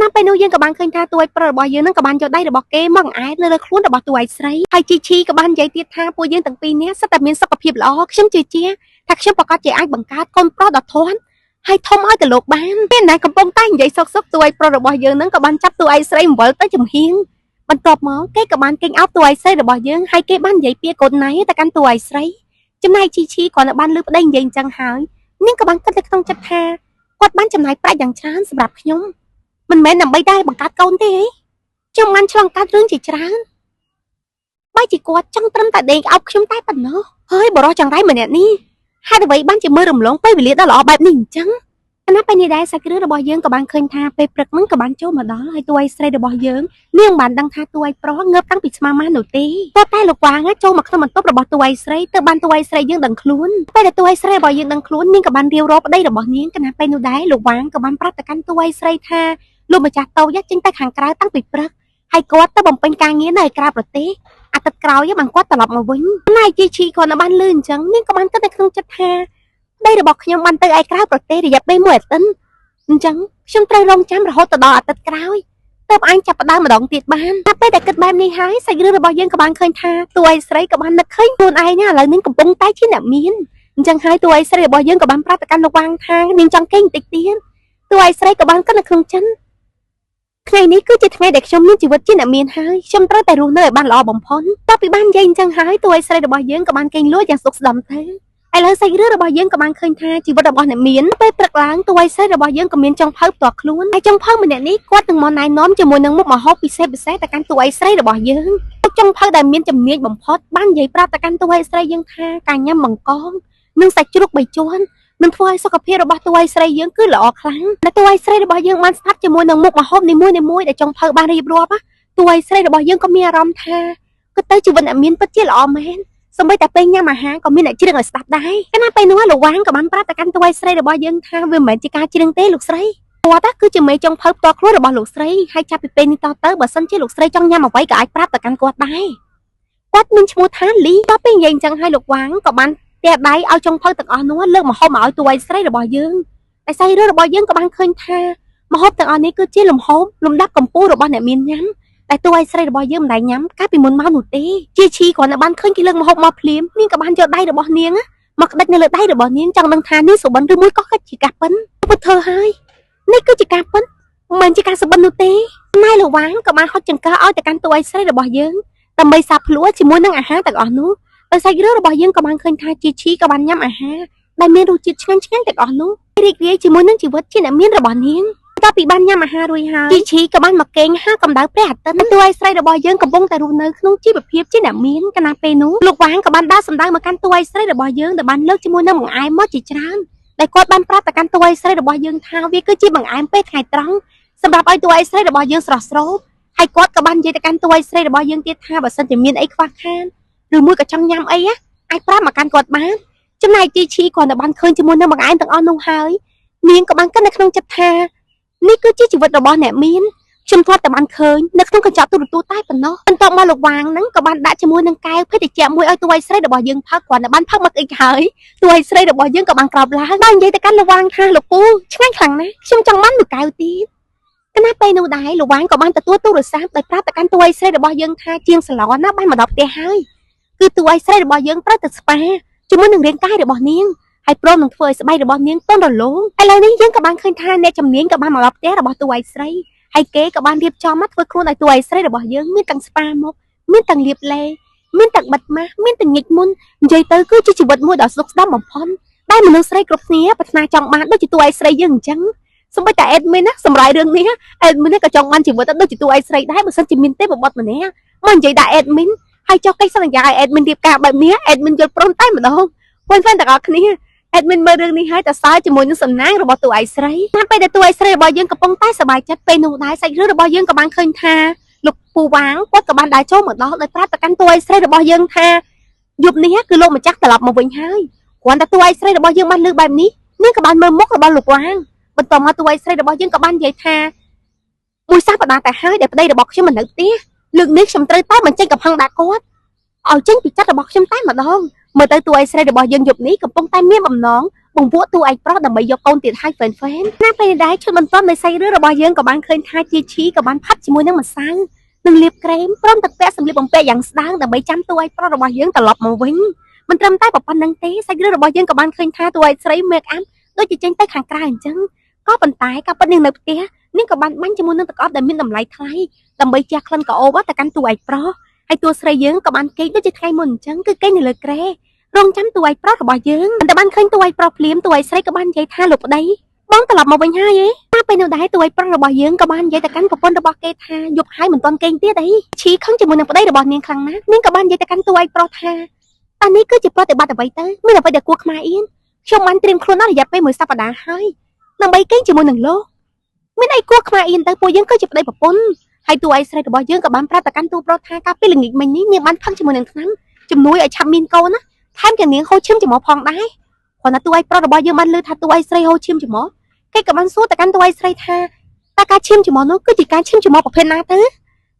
តាមពេលនោះយើងក៏បានឃើញថាតួឯកប្រុសរបស់យើងនឹងក៏បានយកដៃរបស់គេមកអែតនៅលើខ្លួនរបស់តួឯកស្រីហើយជីឈីក៏បាននិយាយទៀតថាពួកយើងទាំងពីរនាក់សិតតែមានសុខភាពល្អខ្ញុំជឿជាក់ថាខ្ញុំប្រកាសជាអាចបង្កើតកូនប្រុសដ៏ធន់ហើយធំឲ្យទៅលោកបានពេលណាកំពុងតែនិយាយសុកតួឯកប្រុសរបស់យើងនឹងក៏បានចាប់តួឯកស្រីអំវិលទៅចំហៀងបន្ទាប់មកគេក៏បានកេញអោបតួឯកស្រីរបស់យើងហើយគេបាននិយាយពីកូនណៃទៅកាន់តួឯកស្រីចំណែកជីឈីគាត់នៅបានលើប្តីនិយាយអញ្ចឹងហើយនាងក៏បានគិតទៅក្នុងចិត្តថាគាត់បានចំណាយប្រាក់យ៉ាងច្រើនសម្រាប់ខ្ញុំមិនមែនដើម្បីតែបង្កើតកូនទេខ្ញុំបានឆ្លងកាត់រឿងជាច្រើនបើជាគាត់ចង់ត្រឹមតែដេកអោបខ្ញុំតែប៉ុណ្ណោះហើយបរិសចង្រៃម្នាក់នេះហេតុអ្វីបានជាមើលរំលងពេលវេលាដ៏ល្អបែបនេះអញ្ចឹងណាពេលនេះដែរសាច់រឿងរបស់យើងក៏បានឃើញថាពេលព្រឹកហ្នឹងក៏បានចូលមកដល់ហើយតួឯកស្រីរបស់យើងនាងបានដឹងថាតួឯកប្រុសងើបតាំងពីស្មាម៉ានោះទេតែលោកវាងចូលមកក្នុងបន្ទប់របស់តួឯកស្រីទៅបានតួឯកស្រីយើងដឹងខ្លួនពេលដែលតួឯកស្រីរបស់យើងដឹងខ្លួននាងក៏បានរាវរកប្តីរបស់នាងគណៈពេលនោះដែរលោកវាងក៏បានប្រាប់ទៅកាន់តួឯកស្រីថាលោកម្ចាស់តូចចេញទៅខាងក្រៅតាំងពីព្រឹកហើយគាត់ទៅបំពេញការងារនៅឯក្រៅប្រទេសអាទិត្យក្រោយបានគាត់ត្រឡប់មកវិញណៃជីឈីគាត់នៅបានលឺអញ្ចឹងនាងក៏បានគិតនៅក្នុងចិត្តថាប្តីរបស់ខ្ញុំបានទៅឯក្រៅប្រទេសរយៈពេល1អាទិត្យអញ្ចឹងខ្ញុំត្រូវរងចាំរហូតដល់អាទិត្យក្រោយទើបអញចាប់ផ្ដើមម្ដងទៀតបានតែពេលដែលគិតបែបនេះហើយសាច់រឿងរបស់យើងក៏បានឃើញថាតួឯកស្រីក៏បាននឹកឃើញខ្លួនឯងឥឡូវនេះកំពុងតែជាអ្នកមានអញ្ចឹងហើយតួឯកស្រីរបស់យើងក៏បានប្រាប់ទៅកាន់លោកវាងថានាងចង់គេងបន្តិចទៀតតួឯកស្រីក៏បានគិតនៅក្នុងចិត្តថ្ងៃនេះគឺជាថ្ងៃដែលខ្ញុំមានជីវិតជាអ្នកមានហើយខ្ញុំត្រូវតែរស់នៅឲ្យបានល្អបំផុតតើពីបាននិយាយអញ្ចឹងហើយតួឯកស្រីរបស់យើងក៏បានគេងលក់យ៉ាងសុខស្ដំទៅឥឡូវសាច់រឿងរបស់យើងក៏បានឃើញថាជីវិតរបស់អ្នកមានពេលព្រឹកឡើងតួឯកស្រីរបស់យើងក៏មានចុងភៅផ្ទាល់ខ្លួនហើយចុងភៅម្នាក់នេះគាត់នឹងមកណែនាំជាមួយនឹងមុខម្ហូបពិសេសទៅកាន់តួឯកស្រីរបស់យើងចុងភៅដែលមានជំនាញបំផុតបាននិយាយប្រាប់ទៅកាន់តួឯកស្រីយើងថាការញ៉ាំបង្កងនិងសាច់ជ្រូក3ជាន់នឹងធ្វើឲ្យសុខភាពរបស់តួឯកស្រីយើងគឺល្អខ្លាំងតែតួឯកស្រីរបស់យើងបានស្ដាប់ជាមួយនឹងមុខម្ហូបនីមួយៗដែលចុងភៅបានរៀបរាប់តួឯកស្រីរបស់យើងក៏មានអារម្មណ៍ថាគឺទៅជីវិតអ្នកមានពិតជាល្អមែនសូម្បីតែពេលញ៉ាំអាហារក៏មានអ្នកជ្រៀងឲ្យស្ដាប់ដែរកាលណាពេលនោះលោកវាងក៏បានប្រាប់ទៅកាន់តួឯកស្រីរបស់យើងថាវាមិនមែនជាការជ្រៀងទេលោកស្រី គាត់គឺជាមេចុងភៅផ្ទាល់ខ្លួនរបស់លោកស្រីហើយចាប់ពីពេលនេះតទៅបើសិនជាលោកស្រីចង់ញ៉ាំអ្វីក៏អាចប្រាប់ទៅកាន់គាត់ដែរគាត់មានឈ្មោះថាលីតពេលនិយាយអញ្ចឹងហើយលោកវ៉ាងក៏បានទះដៃឲ្យចុងភៅទាំងអស់នោះលើកម្ហូបមកឲ្យតួឯស្រីរបស់យើងតែស្រីរបស់យើងក៏បានឃើញថាម្ហូបទាំងអស់នេះគឺជាលំហូបលំដាប់កម្ពស់របស់អ្នកមានញ៉ាំតែតួឯស្រីរបស់យើងមិនដែលញ៉ាំកាលពីមុនមកនោះទេជាឈីគ្រាន់តែបានឃើញគេលើកម្ហូបមកភ្លាមនាងក៏បានយកដៃរបស់នាងមកក្តិចនៅលើដៃរបស់នាងចង់ដឹងថានាងសុបិនឬមួយក៏ជាការប៉ិនពុទ្ធធ្វើហើយនេះគឺជាការប៉ិនមិនមែនជាការសុបិននោះទេណែលោកវ៉ាងក៏បានហត់ចង្កឹះឲ្យទៅកាន់តួឯស្រីរបស់យើងដើម្បីសាភ្លួជាមួយនឹងអាហារទាំងអស់នោះដោយសាច់រឿងរបស់យើងក៏បានឃើញថាជាឈីក៏បានញ៉ាំអាហារដែលមានរសជាតិឆ្ងាញ់ទាំងអស់នោះរីករាយជាមួយនឹងជីវិតជាអ្នកមានរបស់នាងតទៅពីបានញ៉ាំអាហាររួចហើយជីឈីក៏បានមកគេងហាកម្ដៅព្រះអាទិត្យតួឯស្រីរបស់យើងកំពុងតែរស់នៅក្នុងជីវភាពជាអ្នកមានកាលណាពេលនោះលោកវ៉ាងក៏បានដើរសម្ដៅមកកាន់តួឯស្រីរបស់យើងដែលបានលើកជាមួយនឹងបង្អែមមកជាច្រើនដែលគាត់បានប្រាប់ទៅកាន់តួឯស្រីរបស់យើងថាវាគឺជាបង្អែមពេលថ្ងៃត្រង់សម្រាប់ឲ្យតួឯស្រីរបស់យើងស្រស់ស្រូបហើយគាត់ក៏បាននិយាយទៅកាន់តួឯស្រីរបស់យើងទៀតថាបើសិនជាមានអីខ្វះខាតឬមួយក៏ចង់ញ៉ាំអីអាចប្រាប់មកកាន់គាត់បានចំណែកជីឈីគាត់តែបានឃើញជាមួយនឹងបង្អែមទាំងអស់នោះហើយនាងក៏បានគិតនៅក្នុងចិត្តថានេះគឺជាជីវិតរបស់អ្នកមានខ្ញុំធ្លាប់តែបានឃើញនៅក្នុងកញ្ចក់ទូរទស្សន៍តែប៉ុណ្ណោះបន្ទាប់មកលោកវ៉ាងហ្នឹងក៏បានដាក់ជាមួយនឹងកែវភេទជ្ជៈមួយឲ្យតួឯស្រីរបស់យើងផឹកគាត់តែបានផឹកមកអីហើយតួឯស្រីរបស់យើងក៏បានក្រោបឡើងបាននិយាយទៅកាន់លោកវ៉ាងថាលោកពូឆ្ងាញ់ខ្លាំងណាស់ខ្ញុំចង់បានមួយកែវទៀតគណៈពេលនោះដែរលោកវ៉ាងក៏បានទទួលទូរស័ព្ទដោយប្រាប់ទៅកាន់តួឯស្រីរបស់យើងថាជាងសាឡនណាបានមកដល់ផ្ទះហើយគឺតួឯស្រីរបស់យើងត្រូវទៅស្ប៉ាជាមួយនឹងរាងកាយរបស់នាងហើយព្រមនឹងធ្វើឲ្យស្បែករបស់នាងទន់រលោងឥឡូវនេះយើងក៏បានឃើញថាអ្នកជំនាញក៏បានមកដល់ផ្ទះរបស់តួឯស្រីហើយគេក៏បានរៀបចំមកធ្វើខ្លួនឲ្យតួឯស្រីរបស់យើងមានទាំងស្ប៉ាមុខមានទាំងលាបឡេមានទាំងបិទម៉ាស់មានទាំងញិចមុននិយាយទៅគឺជាជីវិតមួយដ៏ស្នុកស្ដាប់បំផុតដែលមនុស្សស្រីគ្រប់គ្នាប្រាថ្នាចង់បានដូចជាតួឯស្រីយើងអញ្ចឹងសូម្បីតែអេដមីនណាសម្រាប់រឿងនេះអេដមីនក៏ចង់បានជីវិតដូចជាតួឯស្រីដែរបើសិនជាមានទេបបត់ម្នាក់មកនិយាយដាក់អេដមីនហើយចុះកិច្ចសន្យាឲ្យអេដមីនរៀបការបែបនេះអេដមីនយល់ព្រមតែម្ដងបងប្អូនទាំងអស់គ្នាអេដមីនមើលរឿងនេះហើយតសើជាមួយនឹងសំណាងរបស់តួឯស្រីតាមពេលដែលតួឯស្រីរបស់យើងកំពុងតែសប្បាយចិត្តពេលនោះដែរសាច់រឿងរបស់យើងក៏បានឃើញថាលោកពូវ៉ាងគាត់ក៏បានដើរចូលមកដល់ដោយប្រាប់ទៅកាន់តួឯស្រីរបស់យើងថាយប់នេះគឺលោកម្ចាស់ត្រឡប់មកវិញហើយគ្រាន់តែតួឯស្រីរបស់យើងបានលើកបែបនេះនាងក៏បានមើលមុខរបស់លោកវ៉ាងបន្ទាប់មកតួឯស្រីរបស់យើងក៏បាននិយាយថាមួយសប្តាហ៍តែហើយដែលប្តីរបស់ខ្ញុំមិននៅផ្ទះលើកនេះខ្ញុំត្រូវតែបញ្ចេញកំហឹងដាក់គាត់ឲ្យចេញពីចិត្តរបស់ខ្ញុំតែម្ដងមើលទៅតួឯស្រីរបស់យើងយប់នេះកំពុងតែមានបំណងបង្វក់តួឯប្រុសដើម្បីយកកូនទៀតឲ្យហ្វេនណាពេលដែរឈុតបន្ទាប់នៃសាច់រឿងរបស់យើងក៏បានឃើញថាជាឈីក៏បានផាត់ជាមួយនឹងម្សៅនិងលាបក្រែមព្រមទាំងពាក់សម្លៀកបំពាក់យ៉ាងស្ដើងដើម្បីចាំតួឯប្រុសរបស់យើងត្រឡប់មកវិញមិនត្រឹមតែប៉ុណ្្នឹងទេសាច់រឿងរបស់យើងក៏បានឃើញថាតួឯស្រីមេកអាប់ដូចជាចេញទៅខាងក្រៅអញ្ចឹងក៏ប៉ុន្តែក៏ប៉ុតនាងនៅផ្ទះនាងក៏បានបាញ់ជាមួយនឹងទឹកអប់ដែលមានតម្លៃថ្លៃដើម្បីជះក្លិនក្រអូបទៅកាន់តួឯប្រុសហើយតួស្រីយើងក៏បានគេងដូចជាថ្ងៃមុនអញ្ចឹងគឺគេងនៅលើគ្រែរងចាំតួឯប្រុសរបស់យើងតែបានឃើញតួឯប្រុសភ្លាមតួឯស្រីក៏បាននិយាយថាលោកប្តីបងត្រឡប់មកវិញហើយតែពេលនោះដែរតួឯប្រុសរបស់យើងក៏បាននិយាយទៅកាន់ប្រពន្ធរបស់គេថាយប់ហើយមិនទាន់គេងទៀតអីឈីខឹងជាមួយនឹងប្តីរបស់នាងខ្លាំងណាស់នាងក៏បាននិយាយទៅកាន់តួឯប្រុសថាអានេះគឺជាប្រតិបត្តិអ្វីទៅមានអ្វីដែលគួរខ្មាស់អៀនខ្ញុំបានត្រៀមខ្លួនអស់រយៈពេល1សប្តាហ៍ហើយដើម្បីគេងជាមួយនឹងលោកមានអីគួរខ្មាស់អៀនទៅពួកយើងគឺជាប្តីប្រពន្ធហើយតួឯស្រីរបស់យើងក៏បានប្រាប់ទៅកាន់តួប្រុសថាកាលពីល្ងាចមិញនេះនាងបានផឹកជាមួយនឹងថ្នាំជំនួយឲ្យឆាប់មានកូនណាថែមទាំងនាងហូរឈាមច្រមុះផងដែរគ្រាន់តែតួឯប្រុសរបស់យើងបានលើថាតួឯស្រីហូរឈាមច្រមុះគេក៏បានសួរទៅកាន់តួឯស្រីថាតើការឈាមច្រមុះនោះគឺជាការឈាមច្រមុះប្រភេទណាទ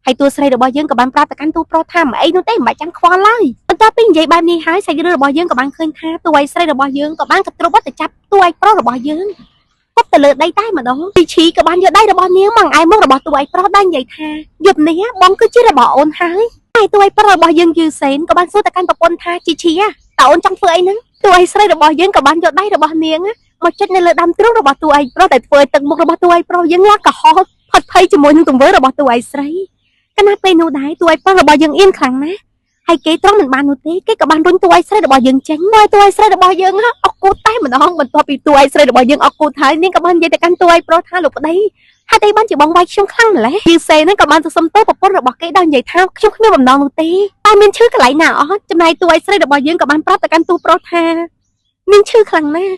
ៅហើយតួស្រីរបស់យើងក៏បានប្រាប់ទៅកាន់តួប្រុសថាមិនអីនោះទេមិនបាច់ចាំខ្វល់ឡើយបន្ទាប់ពីនិយាយបែបនេះហើយសាច់រឿងរបស់យើងក៏បានឃើញថាតួឯស្រីរបស់យើងក៏បានកត្រុបទៅចាប់តួឯប្រុសរបស់យើងគាត់ទៅលើដីតែម្ដងពីឈីក៏បានយកដៃរបស់នាងមកឯមុខរបស់តួឯប្រុសដែរនិយាយថាយប់នេះបងគឺជារបស់អូនហើយហើយតួឯប្រុសរបស់យើងយឺសេនក៏បានសួរទៅកាន់ប្រពន្ធថាជីឈីតើអូនចង់ធ្វើអីហ្នឹងតួឯស្រីរបស់យើងក៏បានយកដៃរបស់នាងមកចុចនៅលើដើមទ្រូងរបស់តួឯប្រុសដែលធ្វើឲ្យទឹកមុខរបស់តួឯប្រុសយើងឡាក់កុហកផុតភ័យជាមួយនឹងទង្វើរបស់តួឯស្រីកាលណាពេលនោះដែរតួឯប្រុសរបស់យើងអៀនខ្លាំងណាស់ហើយគេត្រង់មិនបាននោះទេគេក៏បានរុញតួឯស្រីរបស់យើងចេញហើយតួឯស្រីរបស់យើងអុកគូតតែម្ដងបន្ទាប់ពីតួឯស្រីរបស់យើងអុកគូតហើយនាងក៏បាននិយាយទៅកាន់តួឯប្រុសថាលោកប្តីហេតុអីបានជាបងវាយខ្ញុំខ្លាំងម្ល៉េះយឺសេហ្នឹងក៏បានទៅសុំទោសប្រពន្ធរបស់គេដោយនិយាយថាខ្ញុំគ្មានបំណងនោះទេតែមានឈឺកន្លែងណាអត់ចំណែកតួឯស្រីរបស់យើងក៏បានប្រាប់ទៅកាន់តួប្រុសថានាងឈឺខ្លាំងណាស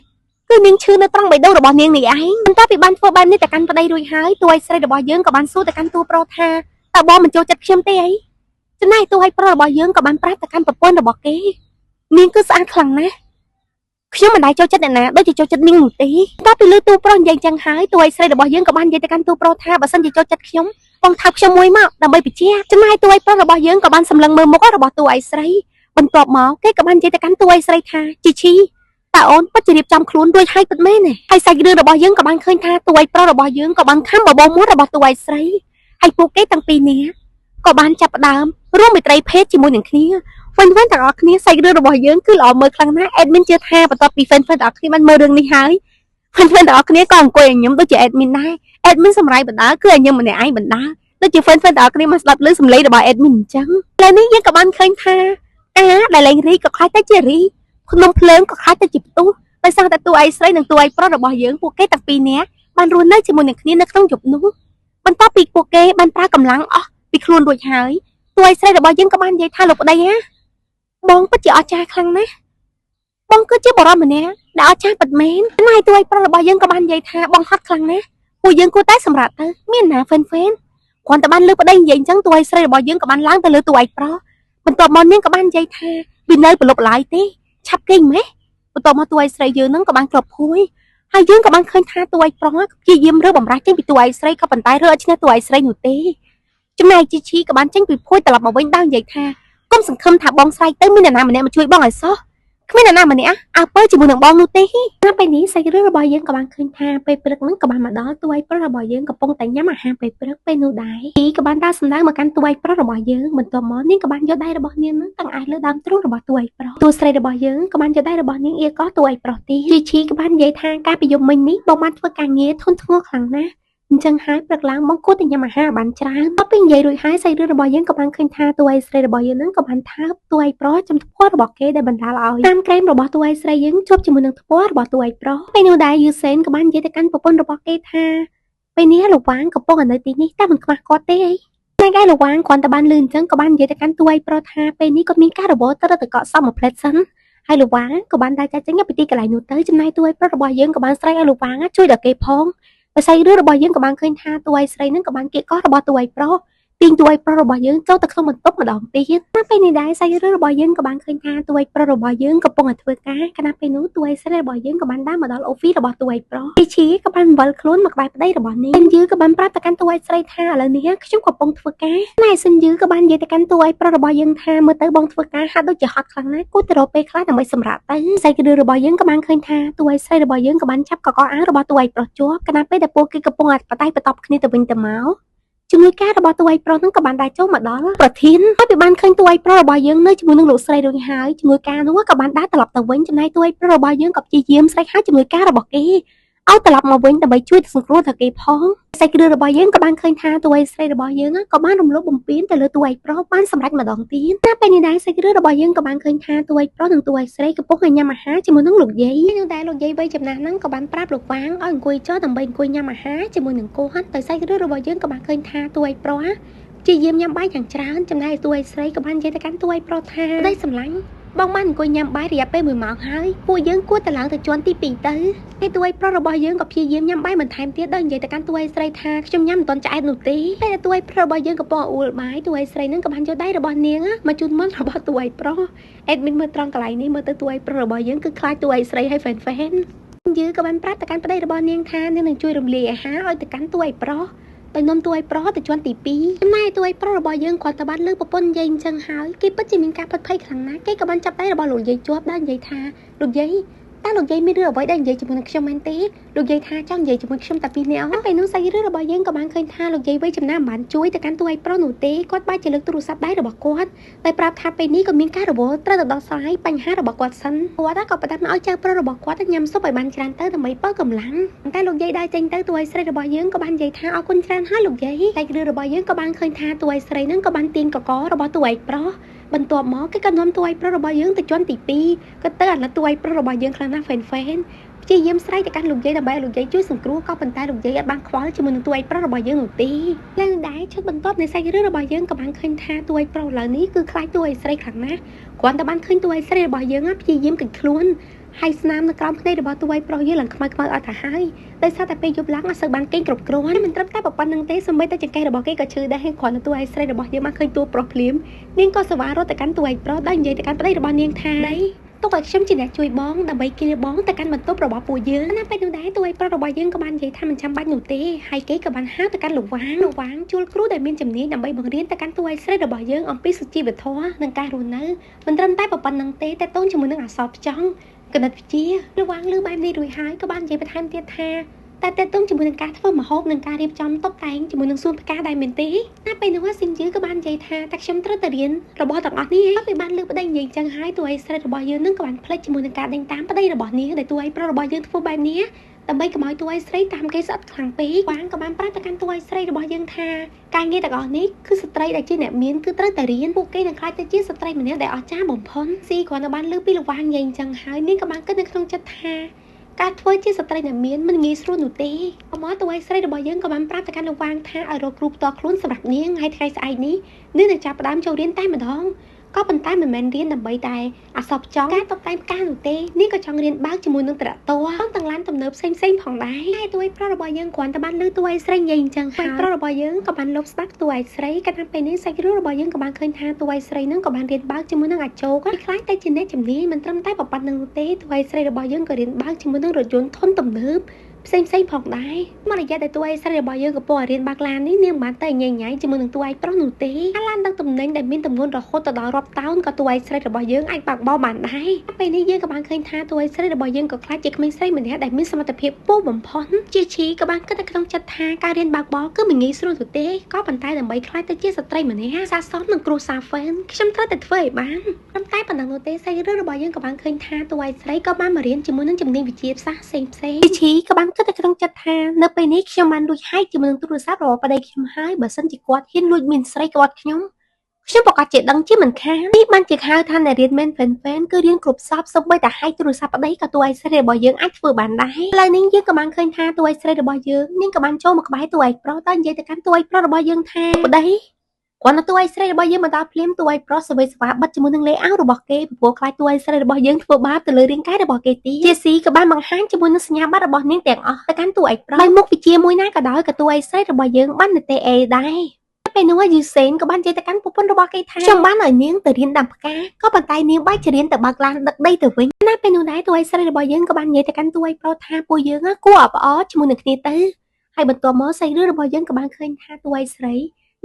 ់គឺនាងឈឺនៅត្រង់បេះដូងរបស់នាងនេះឯងបន្ទាប់ពីបានធ្វើបែបនេះទៅកាន់ប្តីរួចហើយតួឯស្រីរបស់យើងក៏បានសួរទៅកាន់តួប្រុសថាតើបងមិនចូលចិត្តខ្ញុំទេអីចំណែកតួឯប្រុសរបស់យើងក៏បានប្រាប់ទៅកាន់ប្រពន្ធរបស់គេនាងគឺស្អាតខ្លាំងណាស់ ខ្ញុំមិនដែរចូលចិត្តអ្នកណាដូចជាចូលចិត្តនាងនោះទេតើពីលើទូប្រុសនិយាយចឹងហើយតួឯស្រីរបស់យើងក៏បាននិយាយទៅកាន់ទូប្រុសថាបើសិនជាចូលចិត្តខ្ញុំបងថើបខ្ញុំមួយមកដើម្បីបញ្ជាចំណែកតួឯប្រុសរបស់យើងក៏បានសម្លឹងមើលមុខរបស់តួឯស្រីបន្ទាប់មកគេក៏បាននិយាយទៅកាន់តួឯស្រីថាជីឈីតើអូនពិតជារៀបចំខ្លួនរួចហើយពិតមែនទេហើយសាច់រឿងរបស់យើងក៏បានឃើញថាតួឯប្រុសរបស់យើងក៏បានខំបបោមួយរបស់តួឯស្រីហើយពួកគេទាំងពីរនាក់ក៏បានចាប់ផ្ដើមរួមមេត្រីភេទជាមួយនឹងគ្នាវិញទាំងអស់គ្នាសាច់រឿងរបស់យើងគឺល្អមើលខ្លាំងណាស់ admin ជឿថាបន្ទាប់ពី fan ទាំងអស់គ្នាបានមើលរឿងនេះហើយ fan ទាំងអស់គ្នាក៏អង្គុយឲ្យខ្ញុំដូចជា admin ដែរ admin សម្រាប់បណ្ដាគឺឲ្យខ្ញុំម្នាក់ឯងបណ្ដាដូចជា fan ទាំងអស់គ្នាមកស្ដាប់ឮសំឡេងរបស់ admin អញ្ចឹងឥឡូវនេះយើងក៏បានឃើញថាដែលលេងរីក៏ខ្លាចទៅជារីភ្នំភ្លើងក៏ខ្លាចទៅជាផ្ទុះដោយសារតែតួឯស្រីនិងតួឯប្រុសរបស់យើងពួកគេទាំងពីរនាក់បានរស់នៅជាមួយនឹងគ្នានៅក្នុងយប់នោះបន្ទាប់ពីពួកគេបានប្រើកម្លាំងអស់ពីខ្លួនរួចហើយតួឯស្រីរបស់យើងក៏បាននិយាយថាលោកប្តីណាបងពិតជាអស្ចារ្យខ្លាំងណាស់បងគឺជាបរិបម្នាក់ដែលអស្ចារ្យពិតមែនហើយតួឯប្រុសរបស់យើងក៏បាននិយាយថាបងហត់ខ្លាំងណាស់ពួកយើងគួរតែសម្រាប់ទៅមានណា fan គ្រាន់តែបានលើប្តីនិយាយអញ្ចឹងតួឯស្រីរបស់យើងក៏បានឡើងទៅលើតួឯប្រុសបន្ទាប់មកនាងក៏បាននិយាយថាវានៅប្រឡប់ឡើយទេឆាប់គេងម៉េះបន្ទាប់មកតួឯស្រីយើងនឹងក៏បានក្របភួយហើយយើងក៏បានឃើញថាតួឯប្រុសព្យាយាមរើបំរាស់ចេញពីតួឯស្រីក៏ប៉ុន្តែរើអត់ឈ្នះតួឯស្រីនោះទេចំណែកជីឈីក៏បានចេញពីភួយត្រឡប់មកវិញដោយនិយាយថាកុំសង្ឃឹមថាបងស្រែកទៅមានអ្នកណាម្នាក់មកជួយបងឲ្យសោះគ្មានអ្នកណាម្នាក់អើពើជាមួយនឹងបងនោះទេតែពេលនេះសាច់រឿងរបស់យើងក៏បានឃើញថាពេលព្រឹកហ្នឹងក៏បានមកដល់តួឯប្រុសរបស់យើងកំពុងតែញ៉ាំអាហារពេលព្រឹកពេលនោះដែរទីក៏បានដើរសម្ដៅមកកាន់តួឯប្រុសរបស់យើងបន្ទាប់មកនាងក៏បានយកដៃរបស់នាងហ្នឹងតាំងអាចលើដើមទ្រូងរបស់តួឯប្រុសតួស្រីរបស់យើងក៏បានយកដៃរបស់នាងអៀកោះតួឯប្រុសទីជីឈីក៏បាននិយាយថាការពីយប់មិញនេះបងបានធ្វើការងារធន់ធ្ងរខ្លាំងណាស់អញ្ចឹងហើយព្រឹកឡើងបងគួរតែញ៉ាំអាហារបានច្រើនដល់ពេលនិយាយរួចហើយសាច់រឿងរបស់យើងក៏បានឃើញថាតួឯស្រីរបស់យើងនឹងក៏បានថើបតួឯប្រុសចំថ្ពាល់របស់គេដែលបណ្ដាលឲ្យតាមក្រែមរបស់តួឯស្រីយើងជាប់ជាមួយនឹងថ្ពាល់របស់តួឯប្រុសពេលនោះដែរយូសេនក៏បាននិយាយទៅកាន់ប្រពន្ធរបស់គេថាពេលនេះលោកវ៉ាងកំពុងនៅទីនេះតែមិនខ្មាស់គាត់ទេអីតែឯលោកវ៉ាងគ្រាន់តែបានលឺអញ្ចឹងក៏បាននិយាយទៅកាន់តួឯប្រុសថាពេលនេះគាត់មានការរបបទៅកក់សពមួយផ្លែតសិនហើយលោកវ៉ាងក៏បានដើរចាច់ចេញពីទីកន្លែងនោះទៅចំណែកតួឯប្រុសរបស់យើងក៏បានស្រែកឲ្យលោកវ៉ាងជួយដល់គេផងដោយសាររឿងរបស់យើងក៏បានឃើញថាតួឯស្រីនឹងក៏បានគៀកកោះរបស់តួឯប្រុសទាញតួឯប្រុសរបស់យើងចូលទៅក្នុងបន្ទប់ម្ដងទៀតតែពេលនេះដែរសាច់រឿងរបស់យើងក៏បានឃើញថាតួឯប្រុសរបស់យើងកំពុងតែធ្វើការខណៈពេលនោះតួឯស្រីរបស់យើងក៏បានដើរមកដល់អូហ្វីសរបស់តួឯប្រុសទីឈីក៏បានវិលខ្លួនមកក្បែរប្តីរបស់នាងយឺក៏បានប្រាប់ទៅកាន់តួឯស្រីថាឥឡូវនេះខ្ញុំកំពុងធ្វើការណែសិនយឺក៏បាននិយាយទៅកាន់តួឯប្រុសរបស់យើងថាមើលទៅបងធ្វើការហាក់ដូចជាហត់ខ្លាំងណាស់គួរតែរកពេលខ្លះដើម្បីសម្រាប់ទៅសាច់រឿងរបស់យើងក៏បានឃើញថាតួឯស្រីរបស់យើងក៏បានចាប់កកអាវរបស់តួឯប្រុសជាប់ខណៈពេលដែលពួកគេកំពុងតែបតបគ្នាទៅវិញទៅមកជំនួយការរបស់តួឯប្រុសហ្នឹងក៏បានដើរចូលមកដល់ប្រធានហើយវាបានឃើញតួឯប្រុសរបស់យើងនៅជាមួយនឹងលោកស្រីរួចហើយជំនួយការនោះក៏បានដើរត្រឡប់ទៅវិញចំណែកតួឯប្រុសរបស់យើងក៏ព្យាយាមស្រែកហៅជំនួយការរបស់គេឲ្យត្រឡប់មកវិញដើម្បីជួយសង្គ្រោះដល់គេផងសាច់រឿងរបស់យើងក៏បានឃើញថាតួឯស្រីរបស់យើងក៏បានរំលោភបំពានទៅលើតួឯប្រុសបានសម្រេចម្ដងទៀតតែពេលនេះដែរសាច់រឿងរបស់យើងក៏បានឃើញថាតួឯប្រុសនិងតួឯស្រីកំពុងតែញ៉ាំអាហារជាមួយនឹងលោកយាយនោះដែរលោកយាយវ័យចំណាស់ហ្នឹងក៏បានប្រាប់លោកវ៉ាងឲ្យអង្គុយចុះដើម្បីអង្គុយញ៉ាំអាហារជាមួយនឹងគាត់តែសាច់រឿងរបស់យើងក៏បានឃើញថាតួឯប្រុសជាយាមញ៉ាំបាយយ៉ាងច្រើនចំណែកតួឯស្រីក៏បាននិយាយទៅកាន់តួឯប្រុសថាប្តីសម្លាញ់បងបានអង្គុយញ៉ាំបាយរយៈពេល1ម៉ោងហើយពួកយើងគួរតែឡើងទៅជាន់ទី2ទៅហើយតួឯប្រុសរបស់យើងក៏ព្យាយាមញ៉ាំបាយបន្ថែមទៀតដោយនិយាយទៅកាន់តួឯស្រីថាខ្ញុំញ៉ាំមិនទាន់ឆ្អែតនោះទេពេលដែលតួឯប្រុសរបស់យើងកំពុងអួលបាយតួឯស្រីនឹងក៏បានយកដៃរបស់នាងមកជូនមុនរបស់តួឯប្រុសអេដមីនមើលត្រង់កន្លែងនេះមើលទៅតួឯប្រុសរបស់យើងគឺខ្លាចតួឯស្រីឲ្យហ្វេនយឺក៏បានប្រាប់ទៅកាន់ប្តីរបស់នាងថានាងនឹងជួយរំលាយអាហារឲ្យទៅកាន់តួឯប្រុសដោយនាំតួឯប្រុសទៅជាន់ទី2ចំណែកតួឯប្រុសរបស់យើងគាត់ទៅបានលើប្រពន្ធយាយអញ្ចឹងហើយគេពិតជាមានការផិតភ័យខ្លាំងណាស់គេក៏បានចាប់ដៃរបស់លោកយាយជាប់ដែរនិយាយថាលោកយាយតើលោកយាយមានរឿងអ្វីដែលនិយាយជាមួយនឹងខ្ញុំមែនទេលោកយាយថាចង់និយាយជាមួយខ្ញុំតែ2នាក់អស់ពេលនោះសាច់រឿងរបស់យើងក៏បានឃើញថាលោកយាយវ័យចំណាស់មិនបានជួយទៅកាន់តួឯប្រុសនោះទេគាត់បែរជាលើកទូរស័ព្ទដៃរបស់គាត់តែប្រាប់ថាពេលនេះក៏មានការរវល់ត្រូវទៅដោះស្រាយបញ្ហារបស់គាត់សិនគាត់ក៏ផ្ដាំឲ្យចៅប្រុសរបស់គាត់ទៅញ៉ាំស៊ុបឲ្យបានច្រើនទៅដើម្បីបើកម្លាំងតែលោកយាយដើរចេញទៅតួឯស្រីរបស់យើងក៏បាននិយាយថាអរគុណច្រើនហើយលោកយាយសាច់រឿងរបស់យើងក៏បានឃើញថាតួឯស្រីនឹងក៏បានទាញកករបស់តួឯប្រុសបន្ទាប់មកគេក៏នាំតួឯប្រុសរបស់យើងទៅជាន់ទី2ក៏ទៅអាណិតតួឯប្រុសរបស់យើងខ្លាំងណាស់ហ្វេនព្យាយាមស្រែកទៅកាន់លោកយាយដើម្បីលោកយាយជួយសង្គ្រោះក៏ប៉ុន្តែលោកយាយអត់បានខ្វល់ជាមួយនឹងតួឯប្រុសរបស់យើងនោះទេឡើងដែរឈុតបន្ទាប់នៃសាច់រឿងរបស់យើងក៏បានឃើញថាតួឯប្រុសឡើយនេះគឺខ្លាចតួឯស្រីខ្លាំងណាស់គ្រាន់តែបានឃើញតួឯស្រីរបស់យើងព្យាយាមកិច្ចខ្លួនហើយស្នាមនៅក្រោមភ្នែករបស់តួឯប្រុសយើងឡើងខ្មៅអត់ទៅហើយដោយសារតែពេលយប់ឡើងអត់សូវបានគេងគ្រប់គ្រាន់មិនត្រឹមតែប៉ុណ្្នឹងទេសូម្បីតែចង្កេះរបស់គេក៏ឈឺដែរហើយគ្រាន់តែតួឯស្រីរបស់យើងបានឃើញតួប្រុសភ្លាមនាងក៏សវ៉ារត់ទៅកាន់តួឯប្រុសដោយនិយាយទៅកាន់ប្តីរបស់នាងថា ទុកឲ្យខ្ញុំជាអ្នកជួយបងដើម្បីគៀលបងទៅកាន់បន្ទប់របស់ពួកយើងណាពេលនោះដែរតួឯកប្រុសរបស់យើងក៏បាននិយាយថាមិនចាំបាច់នោះទេហើយគេក៏បានហៅទៅកាន់លោកវាងជួលគ្រូដែលមានជំនាញដើម្បីបង្រៀនទៅកាន់តួឯកស្រីរបស់យើងអំពីសុជីវធម៌និងការរស់នៅមិនត្រឹមតែប៉ុណ្្នឹងទេតែតូនជាមួយនឹងអក្សរផ្ចង់គណិតវិទ្យាលោកវាងលើបែបនេះរួចហើយក៏បាននិយាយបន្ថែមទៀតថាតែតើតើជាមួយនឹងការធ្វើម្ហូបនិងការរៀបចំតុបតែងជាមួយនឹងសួនផ្កាដែរមែនទេណាពេលនោះស៊ីនជឺក៏បាននិយាយថាតែខ្ញុំត្រូវទៅរៀនរបស់ទាំងអស់នេះហើយបានលើកប្តីនិយាយចឹងហើយតួឯកស្រីរបស់យើងនឹងក៏បានផ្លេចជាមួយនឹងការដេញតាមប្តីរបស់នាងដែលតួឯកប្រុសរបស់យើងធ្វើបែបនេះដើម្បីកុំឲ្យតួឯកស្រីតាមគេស្អិតខ្លាំងពេកវាងក៏បានប្រាប់ទៅកាន់តួឯកស្រីរបស់យើងថាការងារទាំងអស់នេះគឺស្ត្រីដែលជាអ្នកមានគឺត្រូវតែរៀនពួកគេនឹងខ្លាចទៅជាស្ត្រីម្នាក់ដែលអស្ចារ្យបំផុតស៊ីគ្រាន់តែបានលើកពីលោកវាងនិយាយចឹងហើយនាងក៏បានគិតនៅក្នុងចិត្តថាការធ្វើជាស្ត្រីដែលមានមិនងាយស្រួលនោះទេអមតតួឯកស្រីរបស់យើងក៏បានប្រាប់ទៅកាន់លោកវាងថាឲ្យរកគ្រូផ្ទាល់ខ្លួនសម្រាប់នាងហើយថ្ងៃស្អែកនេះនាងនឹងចាប់ផ្ដើមចូលរៀនតែម្ដងក៏ប៉ុន្តែមិនមែនរៀនដើម្បីតែអក្សរផ្ចង់ការតុបតែងផ្កានោះទេនាងក៏ចង់រៀនបើកជាមួយនឹងត្រាក់ទ័រទាំងឡានទំនើបផ្សេងផងដែរហើយតួឯកប្រុសរបស់យើងគ្រាន់តែបានលើតួឯកស្រីនិយាយអញ្ចឹងហើយប្រុសរបស់យើងក៏បានលបស្ដាប់តួឯកស្រីកាលណាពេលនេះសាច់រឿងរបស់យើងក៏បានឃើញថាតួឯកស្រីនឹងក៏បានរៀនបើកជាមួយនឹងអាចោកខ្លាចតែជាអ្នកជំនាញមិនត្រឹមតែប៉ុណ្្នឹងនោះទេតួឯកស្រីរបស់យើងក៏រៀនបើកជាមួយនឹងរថយន្តធុនទំនើបផ្សេងផងដែរមករយៈដែលតួឯកស្រីរបស់យើងកំពុងរៀនបើកឡាននេះនាងបានតែញញ៉ៃជាមួយនឹងតួឯកប្រុសនោះទេឡានដឹកទំនិញដែលមានទម្ងន់រហូតទៅដល់រាប់តោនក៏តួឯកស្រីរបស់យើងអាចបើកបរបានដែរពេលនេះយើងក៏បានឃើញថាតួឯកស្រីរបស់យើងក៏ខ្លាចជាក្មេងស្រីម្នាក់ដែលមានសមត្ថភាពពោះបំផុតជាឈីក៏បានគិតនៅក្នុងចិត្តថាការរៀនបើកបរគឺមិនងាយស្រួលទេក៏ប៉ុន្តែដើម្បីខ្លាចទៅជាស្ត្រីម្នាក់សាសមនឹងគ្រូសាហ្វេនខ្ញុំត្រូវតែធ្វើឲ្យបានប៉ុន្តែប៉ុណ្ណឹងនោះទេសាច់រឿងរបស់យើងក៏បានឃើញថាតួឯកស្រីក៏បានមករៀនជាមួយនឹងជំនាញវិទ្យាសាស្ត្រផ្សេងឈីក៏បានគិតនៅក្នុងចិត្តថានៅពេលនេះខ្ញុំបានលួចហាយជាមួយនឹងទូរស័ព្ទរបស់ប្តីខ្ញុំហើយបើសិនជាគាត់ហ៊ានលួចមានស្រីគាត់ខ្ញុំប្រកាសជាដឹងជាមិនខាននេះបានជាហៅថាអ្នករៀនមែនហ្វេនគឺរៀនគ្រប់សពសូម្បីតែហាយទូរស័ព្ទប្តីក៏តួឯកស្រីរបស់យើងអាចធ្វើបានដែរឥឡូវនេះយើងក៏បានឃើញថាតួឯកស្រីរបស់យើងនាងក៏បានចូលមកក្បែរតួឯកប្រុសតែនិយាយទៅកាន់តួឯកប្រុសរបស់យើងថាប្តីគាត់នៅតួឯកស្រីរបស់យើងមកដល់ភ្លាមតួឯកប្រុសសវេសវាបិទជាមួយនឹងលេអាវរបស់គេពីព្រោះខ្លាចតួឯកស្រីរបស់យើងធ្វើបាបទៅលើរាងកាយរបស់គេទៀតជាស៊ីក៏បានបង្ហាញជាមួយនឹងសញ្ញាបត្ររបស់នាងទាំងអស់ទៅកាន់តួឯកប្រុសដោយមុខវិជ្ជាមួយណាក៏ដោយក៏តួឯកស្រីរបស់យើងបាននៅទេអេដែរពេលនោះយូសេនក៏បាននិយាយទៅកាន់ប្រពន្ធរបស់គេថាខ្ញុំបានឲ្យនាងទៅរៀនដាំផ្កាក៏ប៉ុន្តែនាងបែរជារៀនទៅបើកឡានដឹកដីទៅវិញណាពេលនោះដែរតួឯកស្រីរបស់យើងក៏បាននិយាយទៅកាន់តួឯកប្រុសថាពួកយើងគួរអបអរជាមួយនឹងគ្នាទៅហើយបន្ទាប់មកសាច់រឿងរបស់យើងក៏បានឃើញថាតួឯកស្រី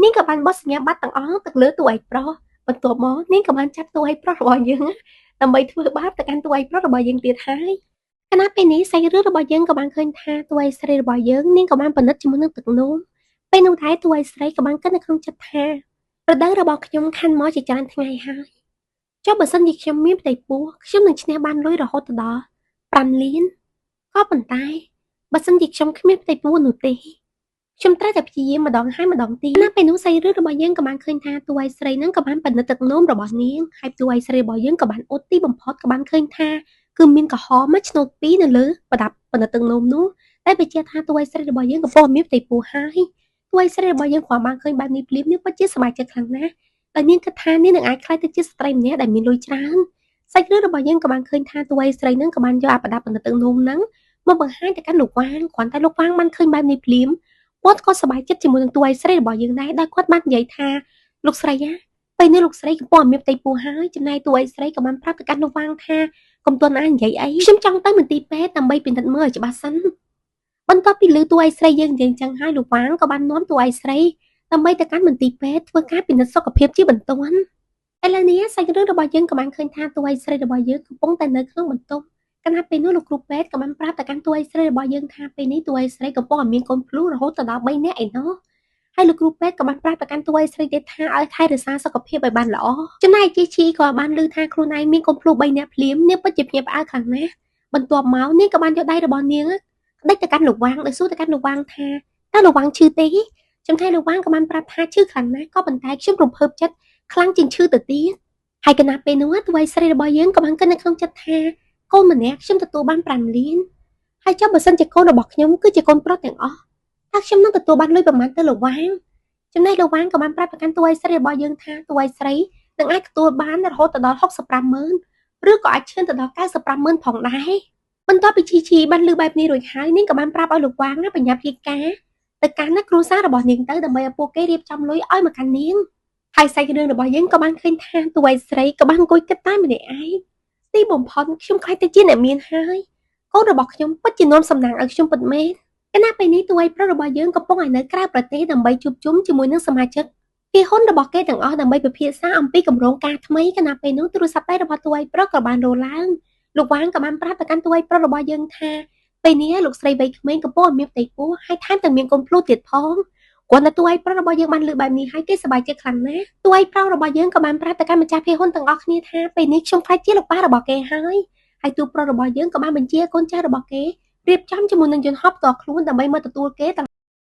នាងក៏បានបោះសញ្ញាបត្រទាំងអស់ទៅលើតួឯកប្រុសបន្ទាប់មកនាងក៏បានចាប់តួឯកប្រុសរបស់យើងដើម្បីធ្វើបាបទៅកាន់តួឯកប្រុសរបស់យើងទៀតហើយខណៈពេលនេះសាច់រឿងរបស់យើងក៏បានឃើញថាតួឯកស្រីរបស់យើងនាងក៏បានពិនិត្យជាមួយនឹងទឹកនោមពេលនោះដែរតួឯកស្រីក៏បានគិតនៅក្នុងចិត្តថារដូវរបស់ខ្ញុំខាន់មកជាច្រើនថ្ងៃហើយចុះបើសិនជាខ្ញុំមានផ្ទៃពោះខ្ញុំនឹងឈ្នះបានលុយរហូតដល់5លានក៏ប៉ុន្តែបើសិនជាខ្ញុំគ្មានផ្ទៃពោះនោះទេខ្ញុំត្រូវតែព្យាយាមម្ដងហើយម្ដងទៀតណាពេលនោះសាច់រឿងរបស់យើងក៏បានឃើញថាតួឯកស្រីហ្នឹងក៏បានពិនិត្យទឹកនោមរបស់នាងហើយតួឯកស្រីរបស់យើងក៏បានអ៊ុតទីបំផុតក៏បានឃើញថាគឺមានកំហមកឆ្នូត2នៅលើប្រដាប់ពិនិត្យទឹកនោមនោះតែបញ្ជាក់ថាតួឯកស្រីរបស់យើងកំពុងមានផ្ទៃពោះហើយតួឯកស្រីរបស់យើងគ្រាន់បានឃើញបែបនេះភ្លាមនាងពិតជាសប្បាយចិត្តខ្លាំងណាស់ដោយនាងគិតថានាងនឹងអាចក្លាយទៅជាស្ត្រីម្នាក់ដែលមានលុយច្រើនសាច់រឿងរបស់យើងក៏បានឃើញថាតួឯកស្រីហ្នឹងក៏បានយកអាប្រដាប់ពិនិត្យទឹកនោមហ្នឹងមកបង្ហាញទៅកាន់លោកវាងគ្រាន់តែលោកវាងបានឃើញបែបនេះភ្លាមគាត់ក៏សប្បាយចិត្តជាមួយនឹងតួឯកស្រីរបស់យើងដែរដោយគាត់បាននិយាយថាលោកស្រីពេលនេះលោកស្រីកំពុងមានផ្ទៃពោះហើយចំណែកតួឯកស្រីក៏បានប្រាប់ទៅកាន់លោកវាងថាកុំទាន់អាចនិយាយអីខ្ញុំចង់ទៅមន្ទីរពេទ្យដើម្បីពិនិត្យមើលឲ្យច្បាស់សិនបន្ទាប់ពីឮតួឯកស្រីយើងនិយាយចឹងហើយលោកវាងក៏បាននាំតួឯកស្រីដើម្បីទៅកាន់មន្ទីរពេទ្យធ្វើការពិនិត្យសុខភាពជាបន្ទាន់ឥឡូវនេះសាច់រឿងរបស់យើងក៏បានឃើញថាតួឯកស្រីរបស់យើងកំពុងតែនៅក្នុងបន្ទប់ខណៈពេលនោះលោកគ្រូពេទ្យក៏បានប្រាប់ទៅកាន់តួឯកស្រីរបស់យើងថាពេលនេះតួឯកស្រីកំពុងតែមានកូនភ្លុះរហូតដល់3នាក់ឯណោះហើយលោកគ្រូពេទ្យក៏បានប្រាប់ទៅកាន់តួឯកស្រីទៀតថាឲ្យថែរក្សាសុខភាពឲ្យបានល្អចំណែកជីឈីក៏បានឮថាខ្លួនឯងមានកូនភ្លុះ3នាក់ភ្លាមនាងពិតជាភ្ញាក់ផ្អើលខ្លាំងណាស់បន្ទាប់មកនាងក៏បានយកដៃរបស់នាងដេកទៅកាន់លោកវាងដោយសួរទៅកាន់លោកវាងថាតើលោកវាងឈឺទេចំណែកលោកវាងក៏បានប្រាប់ថាឈឺខ្លាំងណាស់ក៏ប៉ុន្តែខ្ញុំរំភើបចិត្តខ្លាំងជាងឈឺទៅទៀតហើយគណៈពេលនោះតួឯកស្រីរបស់យើងក៏បានគិតនៅក្នុងចិត្តថាកូនម្នាក់ខ្ញុំទទួលបាន5លានហើយចុះបើសិនជាកូនរបស់ខ្ញុំគឺជាកូនប្រុសទាំងអស់តើខ្ញុំនឹងទទួលបានលុយប្រមាណទៅលោកវាងចំណែកលោកវាងក៏បានប្រាប់ទៅកាន់តួឯកស្រីរបស់យើងថាតួឯកស្រីនឹងអាចទទួលបានរហូតដល់650000ឬក៏អាចឈានទៅដល់9500000ផងដែរបន្ទាប់ពីឈីបានលើបែបនេះរួចហើយនាងក៏បានប្រាប់ឲ្យលោកវាងបញ្ញាព្យាការទៅកាន់គ្រួសាររបស់នាងទៅដើម្បីឲ្យពួកគេរៀបចំលុយឲ្យមកកាន់នាងហើយសាច់រឿងរបស់យើងក៏បានឃើញថាតួឯកស្រីក៏បានអង្គុយគិតតែម្នាក់ឯង ទីបំផុតខ្ញុំខ្លាចទៅជាអ្នកមានហើយកូនរបស់ខ្ញុំពិតជានាំសំណាងឲ្យខ្ញុំពិតមែនគណៈពេលនេះតួឯកប្រុសរបស់យើងកំពុងឲ្យនៅក្រៅប្រទេសដើម្បីជួបជុំជាមួយនឹងសមាជិកពីហ៊ុនរបស់គេទាំងអស់ដើម្បីពិភាក្សាអំពីគម្រោងការថ្មីគណៈពេលនោះទូរស័ព្ទដៃរបស់តួឯកប្រុសក៏បានរឡើងលោកវ៉ាងក៏បានប្រាប់ទៅកាន់តួឯកប្រុសរបស់យើងថាពេលនេះលោកស្រីវ័យក្មេងកំពុងមានផ្ទៃពោះហើយថែមទាំងមានកូនភ្លោះទៀតផងគាត់នៅតួឯកប្រុសរបស់យើងបានលើបែបនេះហើយគេសប្បាយចិត្តខ្លាំងណាស់តួឯកប្រុសរបស់យើងក៏បានប្រាប់ទៅកាន់ម្ចាស់ភាគហ៊ុនទាំងអស់គ្នាថាពេលនេះខ្ញុំខ្លាចជាលោកប៉ារបស់គេហើយតួប្រុសរបស់យើងក៏បានបញ្ជាកូនចៅរបស់គេរៀបចំជាមួយនឹងយន្តហោះផ្ទាល់ខ្លួនដើម្បីមកទទួលគេ